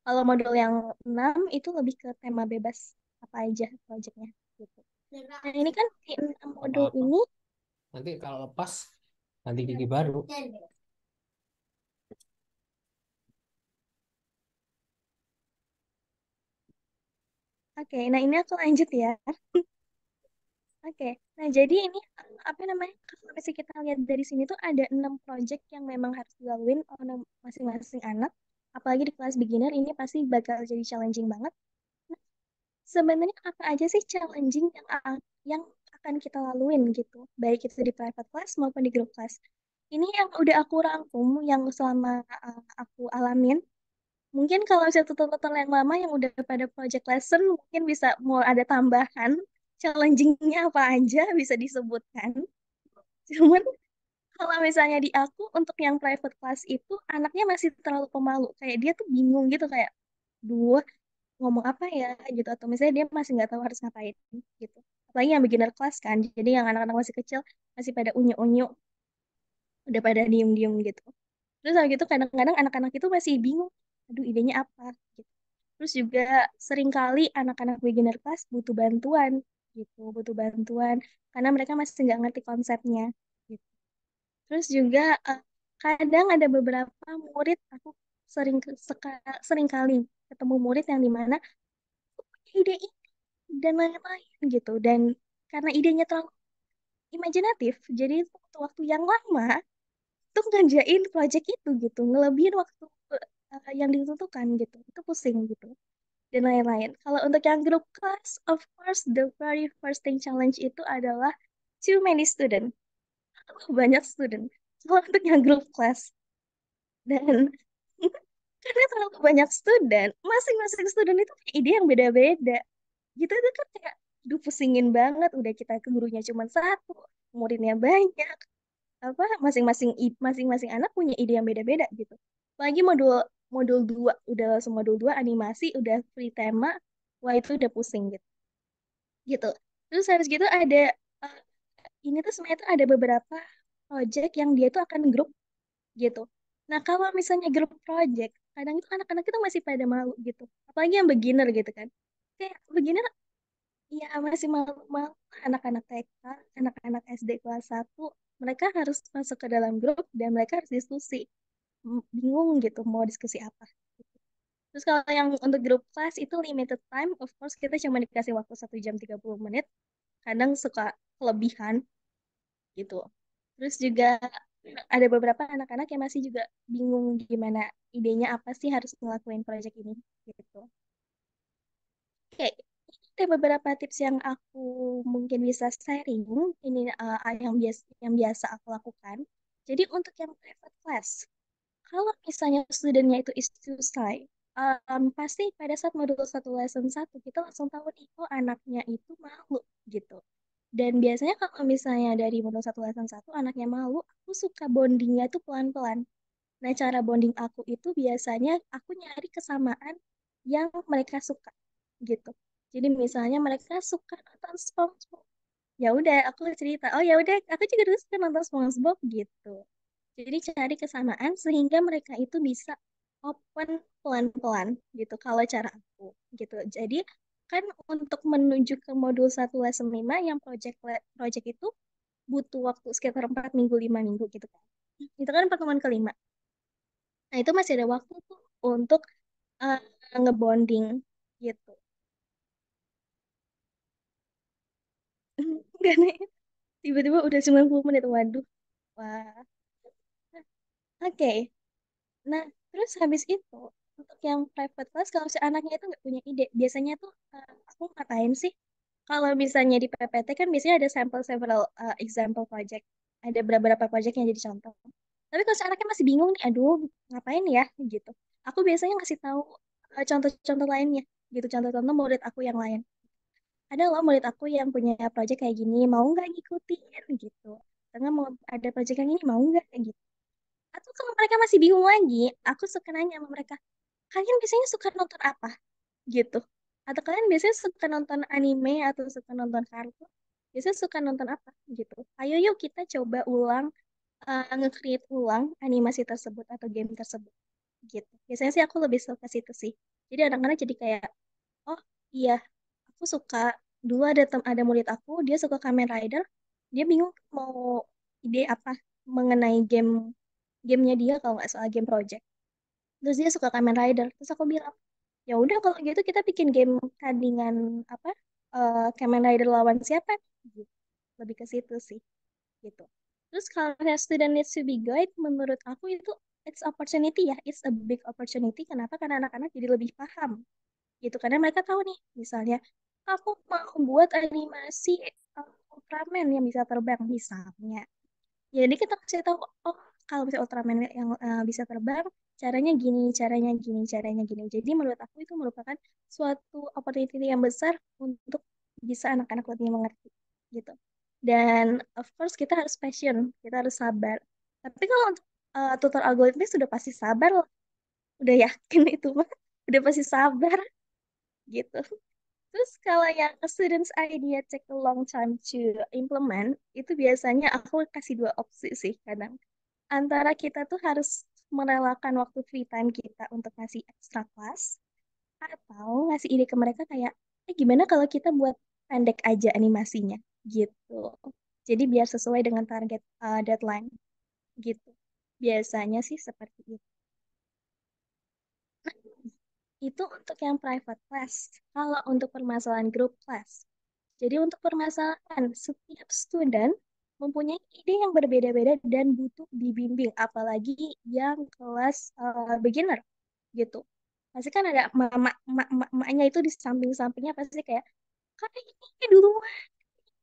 Kalau modul yang 6 itu lebih ke tema bebas, apa aja projectnya gitu. Nah ini kan di 6 modul Apa-apa. ini, Nanti kalau lepas, nanti gigi baru. oke, nah ini aku lanjut ya. Oke, nah jadi ini apa namanya? Kalau misalnya kita lihat dari sini tuh ada 6 project yang memang harus dilaluin oleh masing-masing anak. Apalagi di kelas beginner ini pasti bakal jadi challenging banget. Nah, sebenarnya apa aja sih challenging yang akan kita laluin gitu, baik itu di private class maupun di group class. Ini yang udah aku rangkum yang selama aku alamin. Mungkin kalau misalnya tutor-tutor yang lama yang udah pada project lesson mungkin bisa mau ada tambahan challenging-nya apa aja bisa disebutkan. Cuman kalau misalnya di aku untuk yang private class itu anaknya masih terlalu pemalu. Kayak dia tuh bingung gitu kayak, duh ngomong apa ya gitu. Atau misalnya dia masih nggak tahu harus ngapain gitu. Apalagi yang beginner class kan. Jadi yang anak-anak masih kecil masih pada unyu-unyu. Udah pada diem-diem gitu. Terus habis gitu kadang-kadang anak-anak itu masih bingung. Aduh idenya apa gitu. Terus juga seringkali anak-anak beginner class butuh bantuan gitu, butuh bantuan karena mereka masih nggak ngerti konsepnya gitu. Terus juga kadang ada beberapa murid aku sering kali ketemu murid yang dimana ide ini dan lain-lain gitu dan karena idenya terlalu imajinatif jadi itu butuh waktu yang lama untuk ngerjain project itu gitu ngelebihin waktu yang ditentukan gitu itu pusing gitu dan lain-lain. Kalau untuk yang group class, of course, the very first thing challenge itu adalah too many student. Banyak student. Kalau untuk yang group class. Dan karena terlalu banyak student, masing-masing student itu punya ide yang beda-beda. Gitu itu kan kayak, aduh pusingin banget. Udah kita ke gurunya cuma satu, muridnya banyak. Apa masing-masing anak punya ide yang beda-beda gitu. Lagi modul modul 2 udah langsung modul 2 animasi, udah free tema. Wah, itu udah pusing gitu. Gitu. Terus habis gitu ada eh, ini tuh sebenarnya tuh ada beberapa project yang dia tuh akan grup gitu. Nah, kalau misalnya grup project, kadang itu anak-anak itu masih pada malu gitu. Apalagi yang beginner gitu kan. Kayak beginner ya masih malu-malu anak-anak TK, anak-anak SD kelas 1, mereka harus masuk ke dalam grup dan mereka harus diskusi. Bingung gitu mau diskusi apa. Terus kalau yang untuk grup kelas itu limited time, of course kita cuma dikasih waktu 1 jam 30 menit. Kadang suka kelebihan gitu. Terus juga ada beberapa anak-anak yang masih juga bingung gimana idenya apa sih harus ngelakuin project ini gitu. Oke, ada beberapa tips yang aku mungkin bisa sharing ini yang biasa aku lakukan. Jadi untuk yang private class, kalau misalnya studentnya itu is too shy, pasti pada saat modul 1 lesson 1 kita langsung tahu nih, oh anaknya itu malu gitu. Dan biasanya kalau misalnya dari modul 1 lesson 1 anaknya malu, aku suka bondingnya tuh pelan-pelan. Nah cara bonding aku itu biasanya aku nyari kesamaan yang mereka suka gitu. Jadi misalnya mereka suka nonton SpongeBob, ya udah aku cerita, oh ya udah aku juga dulu suka nonton SpongeBob gitu. Jadi cari kesamaan sehingga mereka itu bisa open pelan-pelan gitu kalau cara aku gitu. Jadi kan untuk menuju ke modul 1 lesson 5 yang project itu butuh waktu sekitar 4 minggu 5 minggu gitu kan. Itu kan pertemuan kelima. Nah, itu masih ada waktu tuh untuk uh, ngebonding gitu. Gak nih, tiba-tiba udah 90 menit. Waduh. Wah. Oke. Nah, terus habis itu, untuk yang private class, kalau si anaknya itu nggak punya ide, biasanya tuh aku ngapain sih? Kalau misalnya di PPT kan biasanya ada sampel several example project. Ada beberapa project yang jadi contoh. Tapi kalau si anaknya masih bingung nih, aduh ngapain ya gitu. Aku biasanya ngasih tahu contoh-contoh lainnya gitu, contoh-contoh murid aku yang lain. Ada loh murid aku yang punya project kayak gini, mau nggak ngikutin gitu. Tengah mau ada project yang ini, mau nggak gitu. Atau kalau mereka masih bingung lagi, aku suka nanya sama mereka, kalian biasanya suka nonton apa? Gitu. Atau kalian biasanya suka nonton anime atau suka nonton kartun? Biasanya suka nonton apa? Gitu. Ayo yuk kita coba ulang, nge-create ulang animasi tersebut atau game tersebut. Gitu. Biasanya sih aku lebih suka situ sih. Jadi anak-anak jadi kayak, oh iya, aku suka dulu ada murid aku dia suka Kamen Rider, dia bingung mau ide apa mengenai gamenya dia kalau nggak salah game project. Terus dia suka Kamen Rider. Terus aku bilang, ya udah kalau gitu kita bikin game tandingan apa Kamen Rider lawan siapa? Gitu. Lebih ke situ sih, gitu. Terus kalau misalnya student needs to be guide, menurut aku itu it's opportunity ya, it's a big opportunity. Kenapa? Karena anak-anak jadi lebih paham, gitu. Karena mereka tahu nih, misalnya aku mau buat animasi Ultraman yang bisa terbang misalnya. Jadi kita kasih tahu, oh kalau misalnya Ultraman yang bisa terbang, caranya gini, caranya gini, caranya gini. Jadi menurut aku itu merupakan suatu opportunity yang besar untuk bisa anak-anak lebih mengerti gitu. Dan of course kita harus passion, kita harus sabar. Tapi kalau untuk tutor algoritmis sudah pasti sabar loh. Udah yakin itu mah, udah pasti sabar gitu. Terus kalau yang students idea take a long time to implement, itu biasanya aku kasih dua opsi sih kadang antara kita tuh harus merelakan waktu free time kita untuk ngasih extra class atau ngasih ide ke mereka kayak gimana kalau kita buat pendek aja animasinya gitu. Jadi biar sesuai dengan target deadline gitu. Biasanya sih seperti itu. Itu untuk yang private class. Kalau untuk permasalahan group class. Jadi untuk permasalahan setiap student mempunyai ide yang berbeda-beda dan butuh dibimbing, apalagi yang kelas beginner gitu. Pasti kan ada maknya itu di samping-sampingnya pasti kayak, kak ini duluan,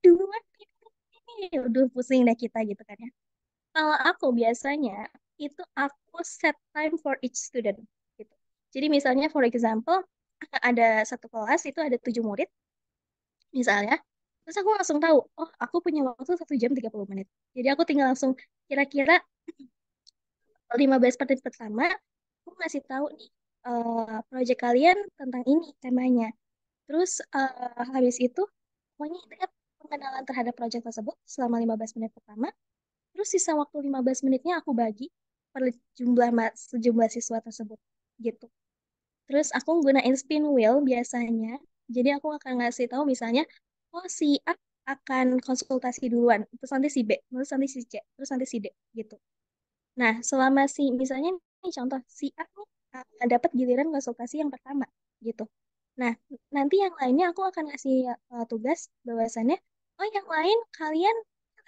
duluan, ini udah pusing deh kita gitu kan ya. Kalau aku biasanya itu aku set time for each student gitu. Jadi misalnya for example ada satu kelas itu ada 7 murid misalnya. Terus aku langsung tahu, oh aku punya waktu 1 jam 30 menit. Jadi aku tinggal langsung kira-kira 15 menit pertama, aku ngasih tahu nih, project kalian tentang ini temanya. Terus habis itu, pokoknya ingat pengenalan terhadap project tersebut selama 15 menit pertama. Terus sisa waktu 15 menitnya aku bagi per sejumlah siswa tersebut. Gitu. Terus aku gunain spin wheel biasanya. Jadi aku akan ngasih tahu misalnya, oh si A akan konsultasi duluan, terus nanti si B, terus nanti si C, terus nanti si D gitu. Nah, selama si misalnya nih contoh si A nih dapat giliran konsultasi yang pertama gitu. Nah, nanti yang lainnya aku akan ngasih tugas bahwasannya, oh yang lain kalian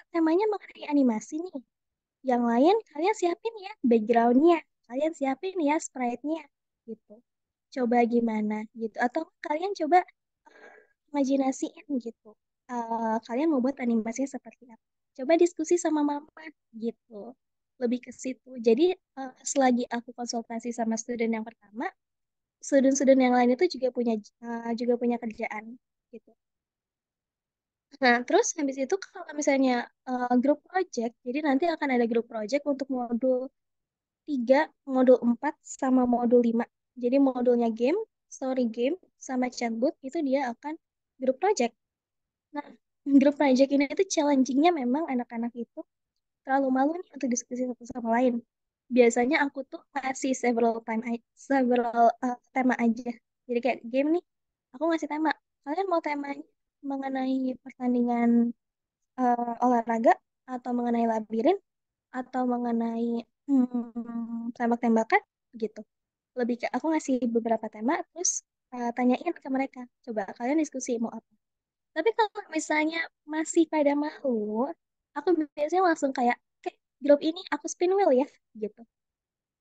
temanya mengenai animasi nih. Yang lain kalian siapin ya backgroundnya, kalian siapin ya sprite-nya gitu. Coba gimana gitu. Atau kalian coba imajinasiin gitu. Kalian mau buat animasinya seperti apa? Coba diskusi sama mama gitu. Lebih ke situ. Jadi selagi aku konsultasi sama student yang pertama, student-student yang lain itu juga punya kerjaan gitu. Nah, terus habis itu kalau misalnya grup project, jadi nanti akan ada grup project untuk modul 3, modul 4, sama modul 5. Jadi modulnya game, story game, sama chatbot itu dia akan grup project. Nah, grup project ini itu challengingnya memang anak-anak itu terlalu malu nih untuk diskusi satu sama lain. Biasanya aku tuh ngasih several tema aja. Jadi kayak game nih, aku ngasih tema. Kalian mau temanya mengenai pertandingan olahraga atau mengenai labirin atau mengenai tembak-tembakan gitu. Lebih ke aku ngasih beberapa tema terus tanyain ke mereka. Coba kalian diskusi mau apa. Tapi kalau misalnya masih pada malu, aku biasanya langsung kayak, oke, grup ini aku spin wheel ya, gitu.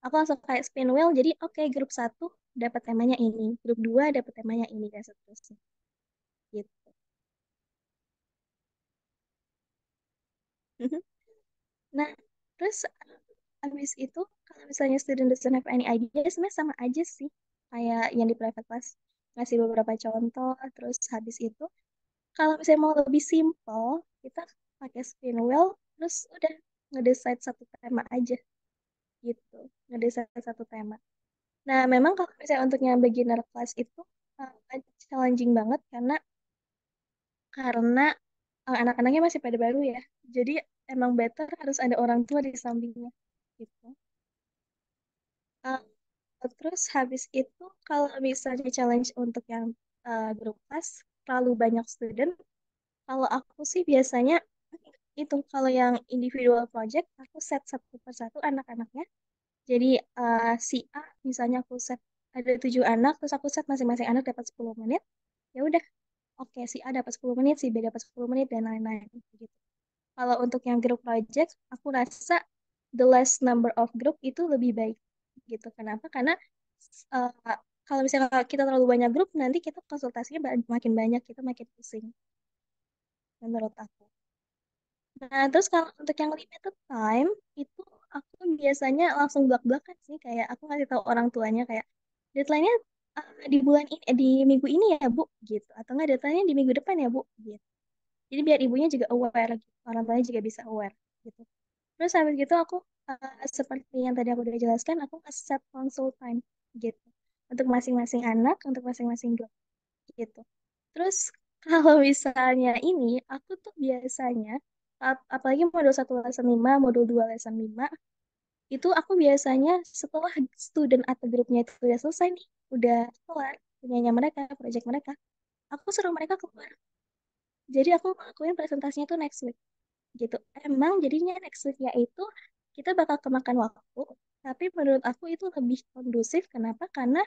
Aku langsung kayak spin wheel, jadi oke, grup 1 dapat temanya ini, grup 2 dapat temanya ini, dan seterusnya. Gitu. Nah, terus habis itu, kalau misalnya student doesn't have any idea, sebenarnya sama aja sih, kayak yang di private class. Ngasih beberapa contoh, terus habis itu, kalau misalnya mau lebih simple, kita pakai spin wheel, terus udah ngedecide satu tema aja gitu. Ngedecide satu tema. Nah, memang kalau misalnya untuk yang beginner class itu challenging banget karena anak-anaknya masih pada baru ya. Jadi emang better harus ada orang tua di sampingnya gitu. Uh, Terus habis itu kalau misalnya challenge untuk yang grup class, terlalu banyak student, kalau aku sih biasanya itu kalau yang individual project aku set satu persatu anak-anaknya. Jadi si A misalnya aku set ada 7 anak, terus aku set masing-masing anak dapat 10 menit. Ya udah, oke si A dapat 10 menit, si B dapat 10 menit dan lain-lain gitu. Kalau untuk yang group project, aku rasa the less number of group itu lebih baik gitu. Kenapa? Karena uh, kalau misalnya kita terlalu banyak grup, nanti kita konsultasinya makin banyak, kita makin pusing menurut aku. Nah, terus kalau untuk yang limited time, itu aku biasanya langsung belak-belakan sih. Kayak aku ngasih tahu orang tuanya kayak, deadline-nya di bulan ini, di minggu ini ya, Bu, gitu. Atau enggak deadline-nya di minggu depan ya, Bu, gitu. Jadi biar ibunya juga aware, gitu. Orang tuanya juga bisa aware, gitu. Terus habis gitu aku, seperti yang tadi aku udah jelaskan, aku set consult time, gitu. Untuk masing-masing anak, untuk masing-masing grup, gitu. Terus kalau misalnya ini, aku tuh biasanya, apalagi modul 1 lesson 5, modul 2 lesson 5, itu aku biasanya setelah student atau grupnya itu udah selesai nih, udah kelar punyanya mereka, project mereka, aku suruh mereka keluar. Jadi aku ngelakuin presentasinya tuh next week, gitu. Emang jadinya next weeknya itu kita bakal kemakan waktu, tapi menurut aku itu lebih kondusif. Kenapa? Karena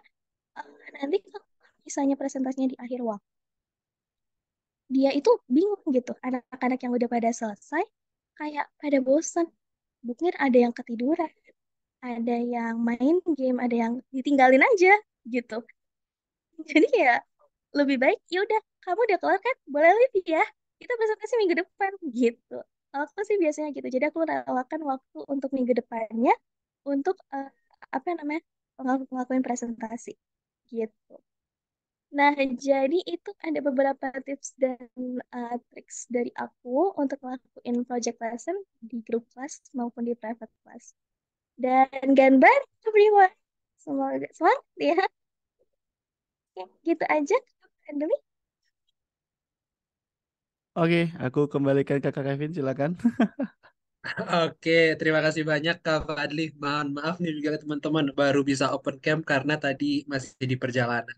nanti kalau misalnya presentasinya di akhir waktu, dia itu bingung gitu. Anak-anak yang udah pada selesai, kayak pada bosan. Mungkin ada yang ketiduran, ada yang main game, ada yang ditinggalin aja gitu. Jadi ya lebih baik, ya udah kamu udah kelar kan, boleh leave ya. Kita presentasi minggu depan gitu. Kalau aku sih biasanya gitu. Jadi aku relakan waktu untuk minggu depannya untuk apa namanya ngelakuin presentasi gitu. Nah, jadi itu ada beberapa tips dan tricks dari aku untuk ngelakuin project lesson di grup kelas maupun di private class. Dan gambar everyone. Semoga semangat ya. Ya, gitu aja. Andali. Oke, aku kembalikan ke Kak Kevin, silakan. Oke, terima kasih banyak Kak Fadli. Mohon maaf nih juga teman-teman baru bisa open cam karena tadi masih di perjalanan.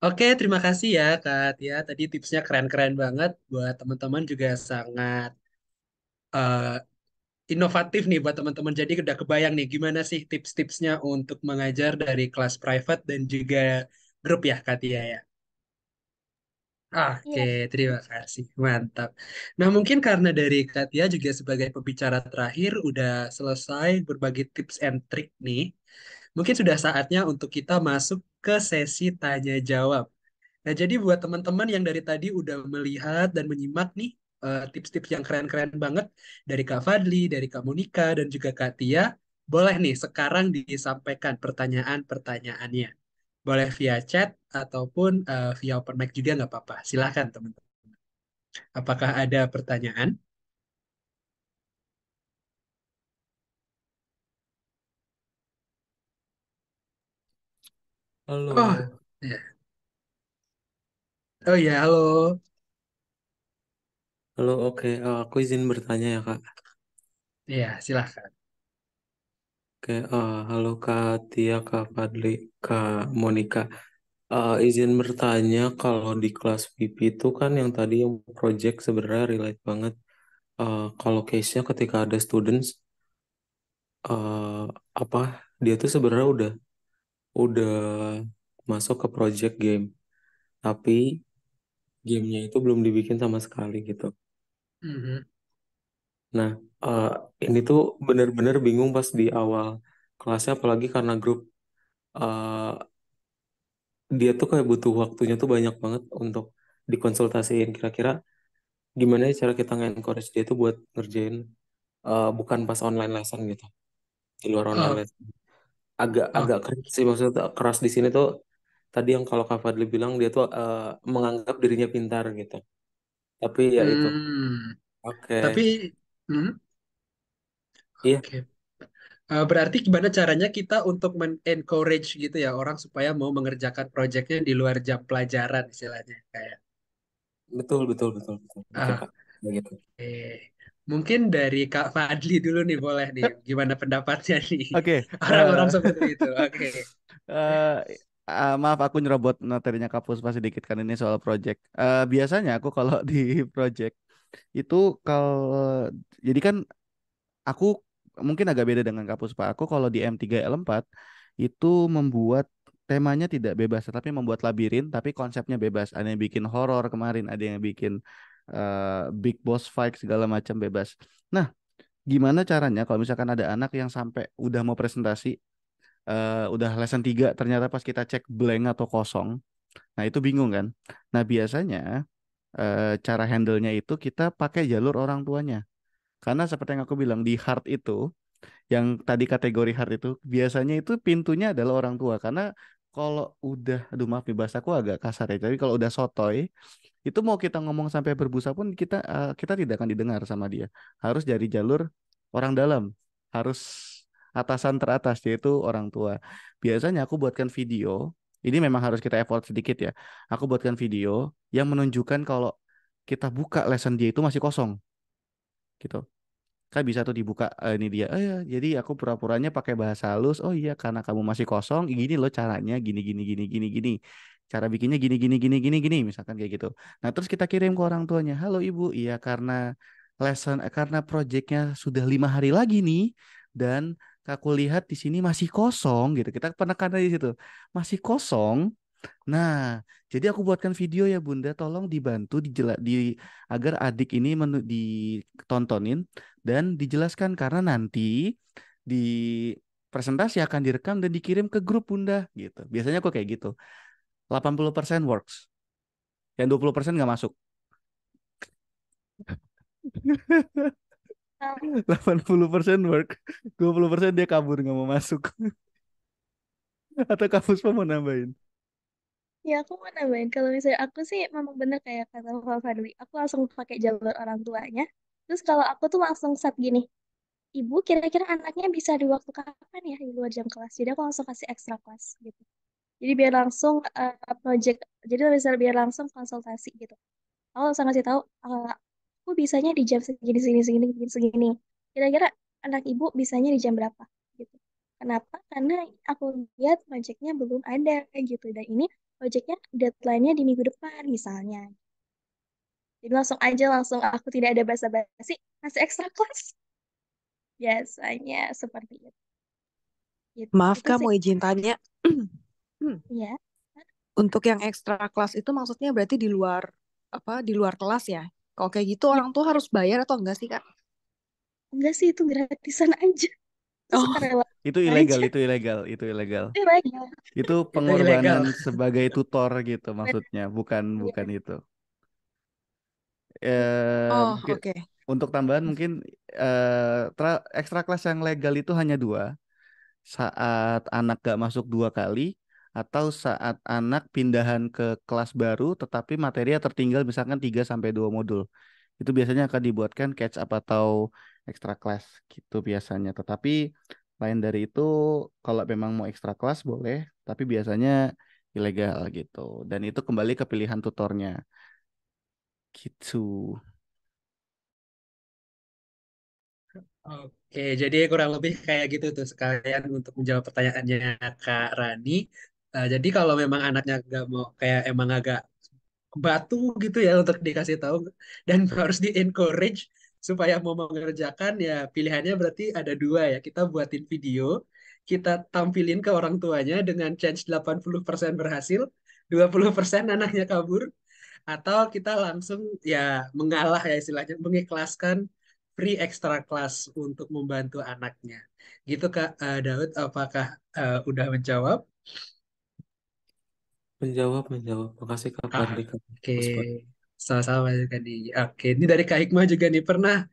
Oke, terima kasih ya Kak Tia. Tadi tipsnya keren-keren banget buat teman-teman juga sangat eh, inovatif nih buat teman-teman. Jadi udah kebayang nih gimana sih tips-tipsnya untuk mengajar dari kelas private dan juga grup ya Kak Tia ya. Oke, Iya. terima kasih. Mantap. Nah, mungkin karena dari Katia juga sebagai pembicara terakhir udah selesai berbagi tips and trick nih. Mungkin sudah saatnya untuk kita masuk ke sesi tanya jawab. Nah, jadi buat teman-teman yang dari tadi udah melihat dan menyimak nih tips-tips yang keren-keren banget dari Kak Fadli, dari Kak Monika, dan juga Kak Tia, boleh nih sekarang disampaikan pertanyaan-pertanyaannya. Boleh via chat ataupun via open mic juga nggak apa-apa. Silahkan teman-teman. Apakah ada pertanyaan? Oh, Halo, ya. Oh ya, halo. Halo, oke. Aku izin bertanya ya, Kak. Ya, silahkan. Oke, halo Kak Tia, Kak Fadli, Kak Monika. Izin bertanya, kalau di kelas PP itu kan yang tadi yang project sebenarnya relate banget. Kalau case-nya ketika ada students, eh, apa dia tuh sebenarnya udah masuk ke project game, tapi gamenya itu belum dibikin sama sekali gitu. Mhm. Nah, eh, ini tuh bener-bener bingung pas di awal kelasnya, apalagi karena grup eh, dia tuh kayak butuh waktunya tuh banyak banget untuk dikonsultasiin. Kira-kira gimana ya cara kita nge-encourage dia tuh buat ngerjain bukan pas online lesson gitu, di luar online Oh, lesson. Agak oh. agak keras sih, maksudnya keras di sini tuh tadi yang kalau Kak Fadli bilang dia tuh menganggap dirinya pintar gitu. Tapi ya itu. Hmm. Oke. Tapi, hmm, Iya, oke. Berarti gimana caranya kita untuk men-encourage gitu ya orang supaya mau mengerjakan proyeknya di luar jam pelajaran istilahnya kayak. betul betul betul betul. Gitu, Ah, Kak. Begitu. oke. Mungkin dari Kak Fadli dulu nih boleh nih. Gimana pendapatnya nih Oke, orang-orang seperti itu. Oke. eh, Maaf aku nyerobot materinya Kapus pas sedikit kan ini soal project. Biasanya aku kalau di project itu kalau jadi kan aku mungkin agak beda dengan Kapus Pak. Aku kalau di M3L4 itu membuat temanya tidak bebas, tapi membuat labirin, tapi konsepnya bebas. Ada yang bikin horor kemarin, ada yang bikin big boss fight segala macam bebas. Nah, gimana caranya kalau misalkan ada anak yang sampai udah mau presentasi, udah lesson 3 ternyata pas kita cek blank atau kosong. Nah, itu bingung kan? Nah, biasanya cara handle-nya itu kita pakai jalur orang tuanya. Karena seperti yang aku bilang di hard itu, yang tadi kategori hard itu biasanya itu pintunya adalah orang tua. Karena kalau udah, aduh maaf nih bahasaku agak kasar ya, tapi kalau udah sotoy itu mau kita ngomong sampai berbusa pun kita tidak akan didengar sama dia. Harus dari jalur orang dalam, harus atasan teratas yaitu orang tua. Biasanya aku buatkan video, ini memang harus kita effort sedikit ya. Aku buatkan video yang menunjukkan kalau kita buka lesson dia itu masih kosong gitu. Kan bisa tuh dibuka, ini dia. Oh ya, jadi aku pura-puranya pakai bahasa halus. Oh iya, karena kamu masih kosong, gini loh caranya, gini gini gini gini gini. Cara bikinnya gini gini gini gini gini, misalkan kayak gitu. Nah, terus kita kirim ke orang tuanya. Halo Ibu, iya karena proyeknya sudah 5 hari lagi nih, dan aku lihat di sini masih kosong gitu. Kita penekannya di situ, masih kosong. Nah, jadi aku buatkan video ya Bunda, tolong dibantu agar adik ini ditontonin dan dijelaskan karena nanti di presentasi akan direkam dan dikirim ke grup Bunda gitu. Biasanya aku kayak gitu. 80% works. Yang 20% nggak masuk. Um, 80% work. 20% dia kabur nggak mau masuk. Atau kampus mau nambahin. Ya, aku mau nambahin. Kalau misalnya aku sih memang bener kayak kata Pak Fadli. Aku langsung pakai jalur orang tuanya. Terus kalau aku tuh langsung set gini. Ibu, kira-kira anaknya bisa di waktu kapan ya di luar jam kelas? Jadi aku langsung kasih ekstra kelas gitu. Jadi biar langsung project. Jadi bisa biar langsung konsultasi gitu. Aku langsung kasih tahu, aku bisanya di jam segini, segini, segini, segini, segini. Kira-kira anak ibu bisanya di jam berapa? Gitu. Kenapa? Karena aku lihat projectnya belum ada gitu. Dan ini projectnya deadline-nya di minggu depan misalnya. Jadi langsung aja, langsung aku tidak ada basa-basi, kasih ekstra kelas. Biasanya seperti itu. Gitu. Maaf Itu Kak, sih. mau izin tanya. Ya. Untuk yang ekstra kelas itu maksudnya berarti di luar di luar kelas ya? Kalau kayak gitu Ya, orang tuh harus bayar atau enggak sih Kak? enggak sih, itu gratisan aja. Itu Oh, sukarela Itu aja. ilegal, itu ilegal, itu ilegal. Baik. Itu Itu ilegal. pengorbanan sebagai tutor gitu maksudnya, bukan bukan Iya. itu. oh Mungkin oke. untuk tambahan mungkin ekstra kelas yang legal itu hanya dua. Saat anak gak masuk 2 kali atau saat anak pindahan ke kelas baru tetapi materinya tertinggal misalkan 3 sampai 2 modul. Itu biasanya akan dibuatkan catch up atau ekstra kelas gitu biasanya. Tetapi lain dari itu kalau memang mau ekstra kelas boleh, tapi biasanya ilegal gitu. Dan itu kembali ke pilihan tutornya gitu. Oke, jadi kurang lebih kayak gitu tuh sekalian untuk menjawab pertanyaannya Kak Rani. Jadi kalau memang anaknya nggak mau kayak emang agak batu gitu ya untuk dikasih tahu dan harus di encourage supaya mau mengerjakan ya pilihannya berarti ada dua ya. Kita buatin video, kita tampilin ke orang tuanya dengan chance 80% berhasil, 20% anaknya kabur, atau kita langsung ya mengalah ya istilahnya mengikhlaskan free extra class untuk membantu anaknya. Gitu Kak Daud, apakah udah menjawab? Menjawab, menjawab. Makasih Kak Ah, Fadli, Kak oke, Puspa. sama-sama juga nih. Oke, ini dari Kak Hikmah juga nih pernah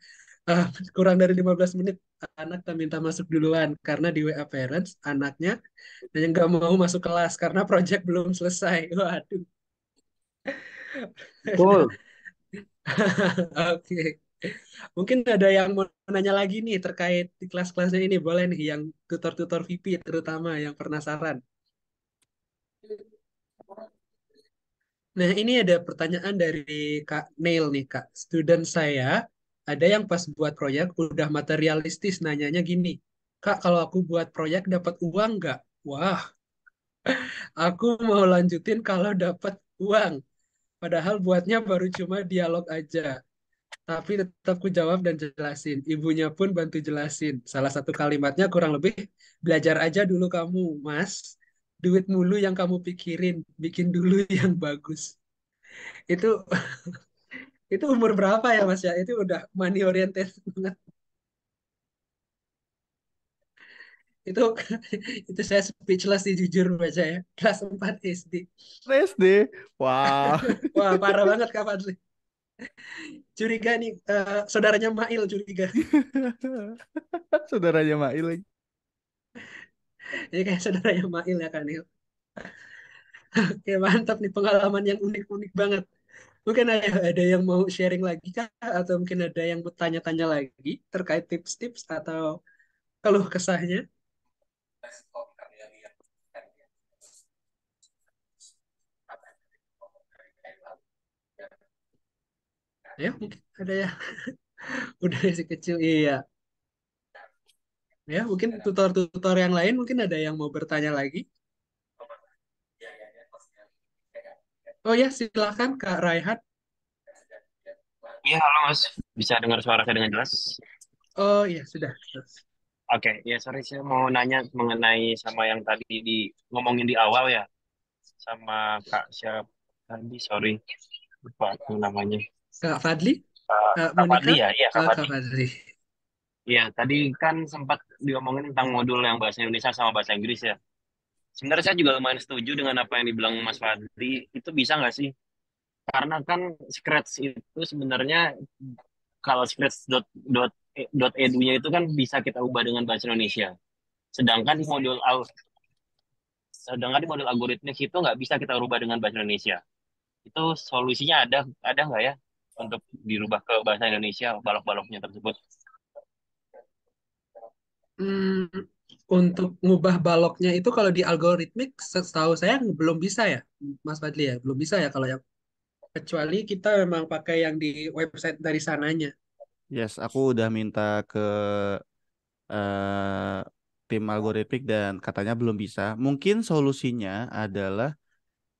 ah, kurang dari 15 menit anak tak minta masuk duluan karena di WA parents anaknya yang nggak mau masuk kelas karena project belum selesai. Waduh. Betul. Oke. Mungkin ada yang mau nanya lagi nih terkait di kelas-kelasnya ini. Boleh nih yang tutor-tutor VP terutama yang penasaran. Nah, ini ada pertanyaan dari Kak Neil nih, Kak. Student saya, ada yang pas buat proyek udah materialistis nanyanya gini, Kak, kalau aku buat proyek dapat uang nggak? Wah, Aku mau lanjutin kalau dapat uang. Padahal buatnya baru cuma dialog aja. Tapi tetap ku jawab dan jelasin. Ibunya pun bantu jelasin. Salah satu kalimatnya kurang lebih, belajar aja dulu kamu, Mas. Duit mulu yang kamu pikirin, bikin dulu yang bagus. Itu itu umur berapa ya, Mas ya? Itu udah money oriented banget. Itu itu saya speechless sih jujur baca ya. Kelas 4 SD. SD. Wah. Wah, parah banget Kak Fadli. Curiga nih, saudaranya Mail curiga. Saudaranya Mail lagi. Ini kayak saudaranya Mail ya kan Nil. Oke, mantap nih pengalaman yang unik-unik banget. Mungkin ada yang mau sharing lagi kah? Atau mungkin ada yang mau tanya-tanya lagi terkait tips-tips atau keluh kesahnya? Ya, mungkin ada ya. Udah dari kecil, iya. Ya, mungkin tutor-tutor yang lain mungkin ada yang mau bertanya lagi. Oh ya, silakan Kak Raihat. Iya, halo Mas. Bisa dengar suara saya dengan jelas? Oh iya, sudah. Oke, ya sorry saya mau nanya mengenai sama yang tadi ngomongin di awal ya, sama Kak siapa tadi, sorry, lupa aku namanya. Kak Fadli, Kak Kak Monika, Fadli ya, iya Kak Kak Fadli. Fadli. Iya, tadi kan sempat diomongin tentang modul yang bahasa Indonesia sama bahasa Inggris ya. Sebenarnya saya juga lumayan setuju dengan apa yang dibilang Mas Fadli. Itu bisa nggak sih? Karena kan Scratch itu sebenarnya kalau Scratch.edu-nya itu kan bisa kita ubah dengan bahasa Indonesia. Sedangkan di modul sedangkan di modul algoritmik itu nggak bisa kita rubah dengan bahasa Indonesia. Itu solusinya ada nggak ya untuk dirubah ke bahasa Indonesia balok-baloknya tersebut? Hmm, untuk ngubah baloknya itu kalau di algoritmik, setahu saya belum bisa ya, Mas Fadli ya, belum bisa ya kalau yang kecuali kita memang pakai yang di website dari sananya. Yes, aku udah minta ke eh, tim algoritmik dan katanya belum bisa. Mungkin solusinya adalah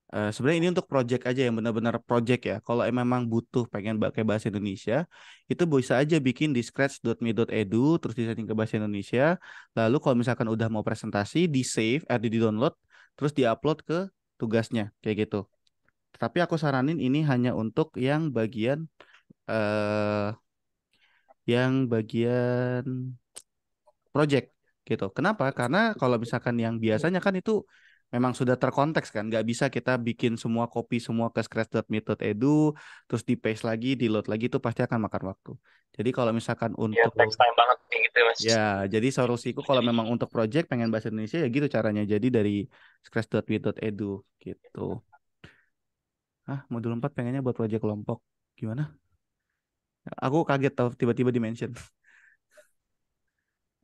sebenarnya ini untuk project aja yang benar-benar project ya. Kalau memang butuh pengen pakai bahasa Indonesia, itu bisa aja bikin di scratch.me.edu terus disetting ke bahasa Indonesia. Lalu kalau misalkan udah mau presentasi, di save, di download, terus diupload ke tugasnya kayak gitu. Tapi aku saranin ini hanya untuk eh yang bagian project gitu. Kenapa? Karena kalau misalkan yang biasanya kan itu memang sudah terkonteks kan, nggak bisa kita bikin semua copy semua ke scratch.me.edu, terus di paste lagi, di load lagi itu pasti akan makan waktu. Jadi kalau misalkan Ya, untuk text time banget kayak gitu Mas. ya, jadi solusiku kalau memang untuk project pengen bahasa Indonesia ya gitu caranya. Jadi dari scratch.me.edu gitu. Modul 4 pengennya buat project kelompok. Gimana? Aku kaget tau tiba-tiba di mention.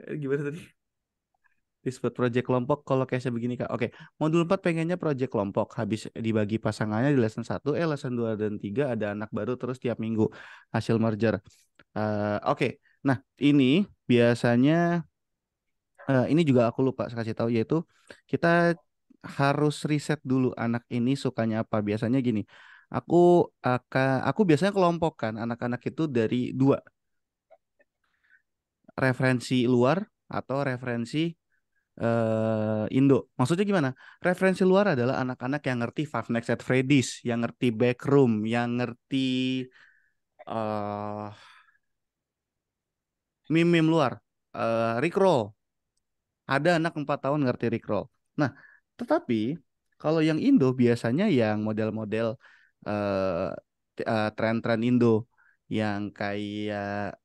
Gimana tadi? Disebut project kelompok kalau case begini Kak. Oke, modul 4 pengennya project kelompok. Habis dibagi pasangannya di lesson 1, lesson 2 dan 3 ada anak baru terus tiap minggu hasil merger. Oke. Nah, ini biasanya ini juga aku lupa saya kasih tahu yaitu kita harus riset dulu anak ini sukanya apa. Biasanya gini. Aku biasanya kelompokkan anak-anak itu dari dua, referensi luar atau referensi Indo. Maksudnya gimana? Referensi luar adalah anak-anak yang ngerti Five Nights at Freddy's, yang ngerti Backroom, yang ngerti eh meme-meme luar, Rickroll. Ada anak 4 tahun ngerti Rickroll. Nah, tetapi kalau yang Indo biasanya yang model-model eh tren-tren Indo yang kayak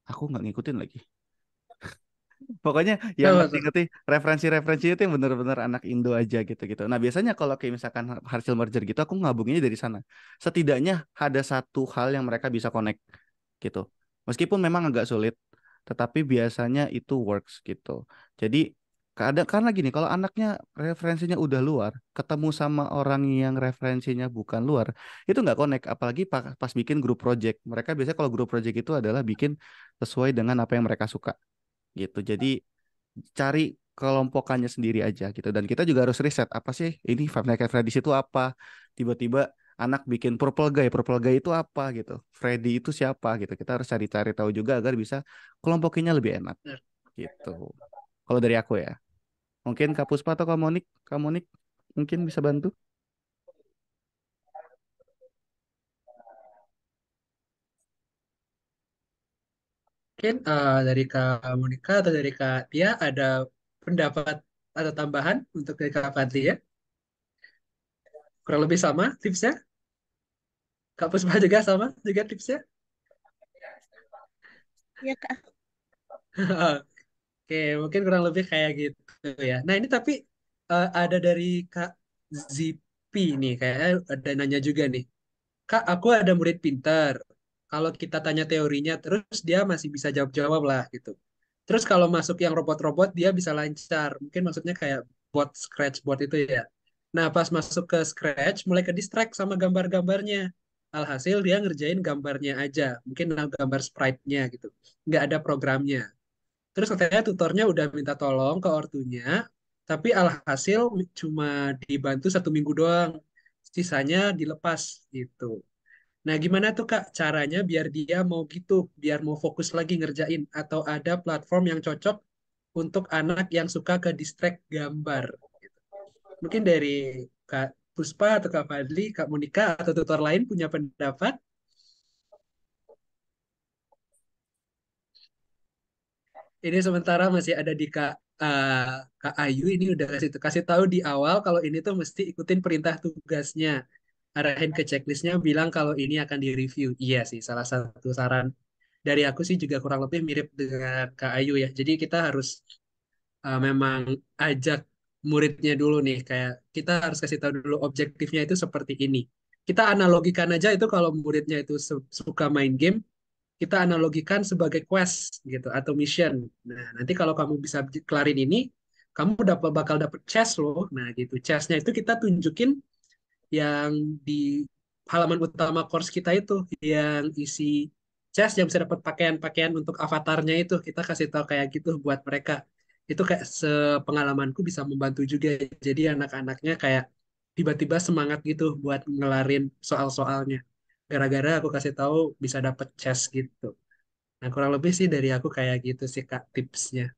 aku nggak ngikutin lagi. Pokoknya yang Apa tuh? ngerti-ngerti referensi-referensi itu yang benar-benar anak Indo aja gitu-gitu. Nah, biasanya kalau kayak misalkan hasil merger gitu, aku ngabunginnya dari sana. Setidaknya ada satu hal yang mereka bisa connect gitu. Meskipun memang agak sulit, tetapi biasanya itu works gitu. Jadi karena gini, kalau anaknya referensinya udah luar, ketemu sama orang yang referensinya bukan luar, itu nggak connect. Apalagi pas bikin grup project. Mereka biasanya kalau grup project itu adalah bikin sesuai dengan apa yang mereka suka gitu. Jadi cari kelompokannya sendiri aja gitu. Dan kita juga harus riset apa sih ini Five Nights at Freddy's itu apa. Tiba-tiba anak bikin Purple Guy itu apa gitu. Freddy itu siapa gitu. Kita harus cari-cari tahu juga agar bisa kelompokinnya lebih enak Benar. gitu. Kalau dari aku ya. Mungkin Kak Puspa atau Kak Monik mungkin bisa bantu. Mungkin dari Kak Monika atau dari Kak Tia ada pendapat atau tambahan untuk dari Kak Fadli ya? Kurang lebih sama tipsnya? Kak Puspa juga sama juga tipsnya? Ya Kak, Oke, mungkin kurang lebih kayak gitu ya. Nah ini tapi ada dari Kak Zipi nih, kayaknya ada nanya juga nih. Kak, aku ada murid pintar. Kalau kita tanya teorinya terus dia masih bisa jawab-jawab lah gitu. Terus kalau masuk yang robot-robot dia bisa lancar. Mungkin maksudnya kayak bot Scratch bot itu ya. Nah, pas masuk ke Scratch mulai ke distract sama gambar-gambarnya. Alhasil dia ngerjain gambarnya aja. Mungkin gambar sprite-nya gitu. Nggak ada programnya. Terus katanya tutornya udah minta tolong ke ortunya, tapi alhasil cuma dibantu 1 minggu doang. Sisanya dilepas gitu. Nah, gimana tuh Kak caranya biar dia mau gitu, biar mau fokus lagi ngerjain, atau ada platform yang cocok untuk anak yang suka ke distract gambar? Gitu. Mungkin dari Kak Puspa atau Kak Fadli, Kak Monika atau tutor lain punya pendapat? Ini sementara masih ada di Kak Ayu, ini udah kasih tahu di awal kalau ini tuh mesti ikutin perintah tugasnya. Arahin ke checklistnya bilang kalau ini akan direview. Iya sih, salah satu saran dari aku sih juga kurang lebih mirip dengan Kak Ayu ya. Jadi kita harus memang ajak muridnya dulu nih, kayak kita harus kasih tahu dulu objektifnya itu seperti ini. Kita analogikan aja itu kalau muridnya itu suka main game, kita analogikan sebagai quest gitu atau mission. Nah, nanti kalau kamu bisa kelarin ini, kamu bakal dapet chest loh. Nah, gitu. Chestnya itu kita tunjukin yang di halaman utama course kita itu yang isi chest yang bisa dapat pakaian-pakaian untuk avatarnya itu kita kasih tahu kayak gitu buat mereka. Itu kayak sepengalamanku bisa membantu juga. Jadi anak-anaknya kayak tiba-tiba semangat gitu buat ngelarin soal-soalnya. Gara-gara aku kasih tahu bisa dapet chest gitu. Nah, kurang lebih sih dari aku kayak gitu sih Kak tipsnya.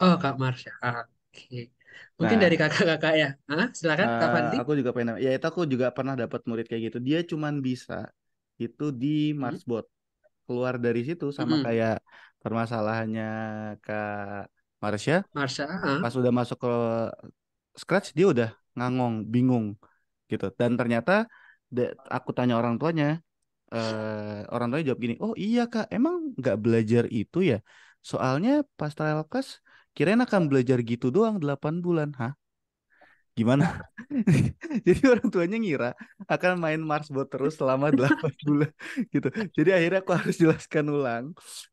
Oh, Kak Marsha. Oke. Mungkin dari Nah, kakak-kakak ya. Hah? Silakan Kak Fadli. aku juga pengen, ya itu aku juga pernah dapat murid kayak gitu. Dia cuman bisa itu di Hmm? Marsbot. Keluar dari situ sama Mm-mm. kayak permasalahannya Kak Marsha. Marsha, Pas udah masuk ke Scratch dia udah ngangong, bingung gitu. Dan ternyata aku tanya orang tuanya jawab gini, oh iya Kak, emang nggak belajar itu ya? Soalnya pas trial class kirain akan belajar gitu doang 8 bulan. Hah? Gimana? Jadi orang tuanya ngira akan main Marsbot terus selama 8 bulan gitu. Jadi akhirnya aku harus jelaskan ulang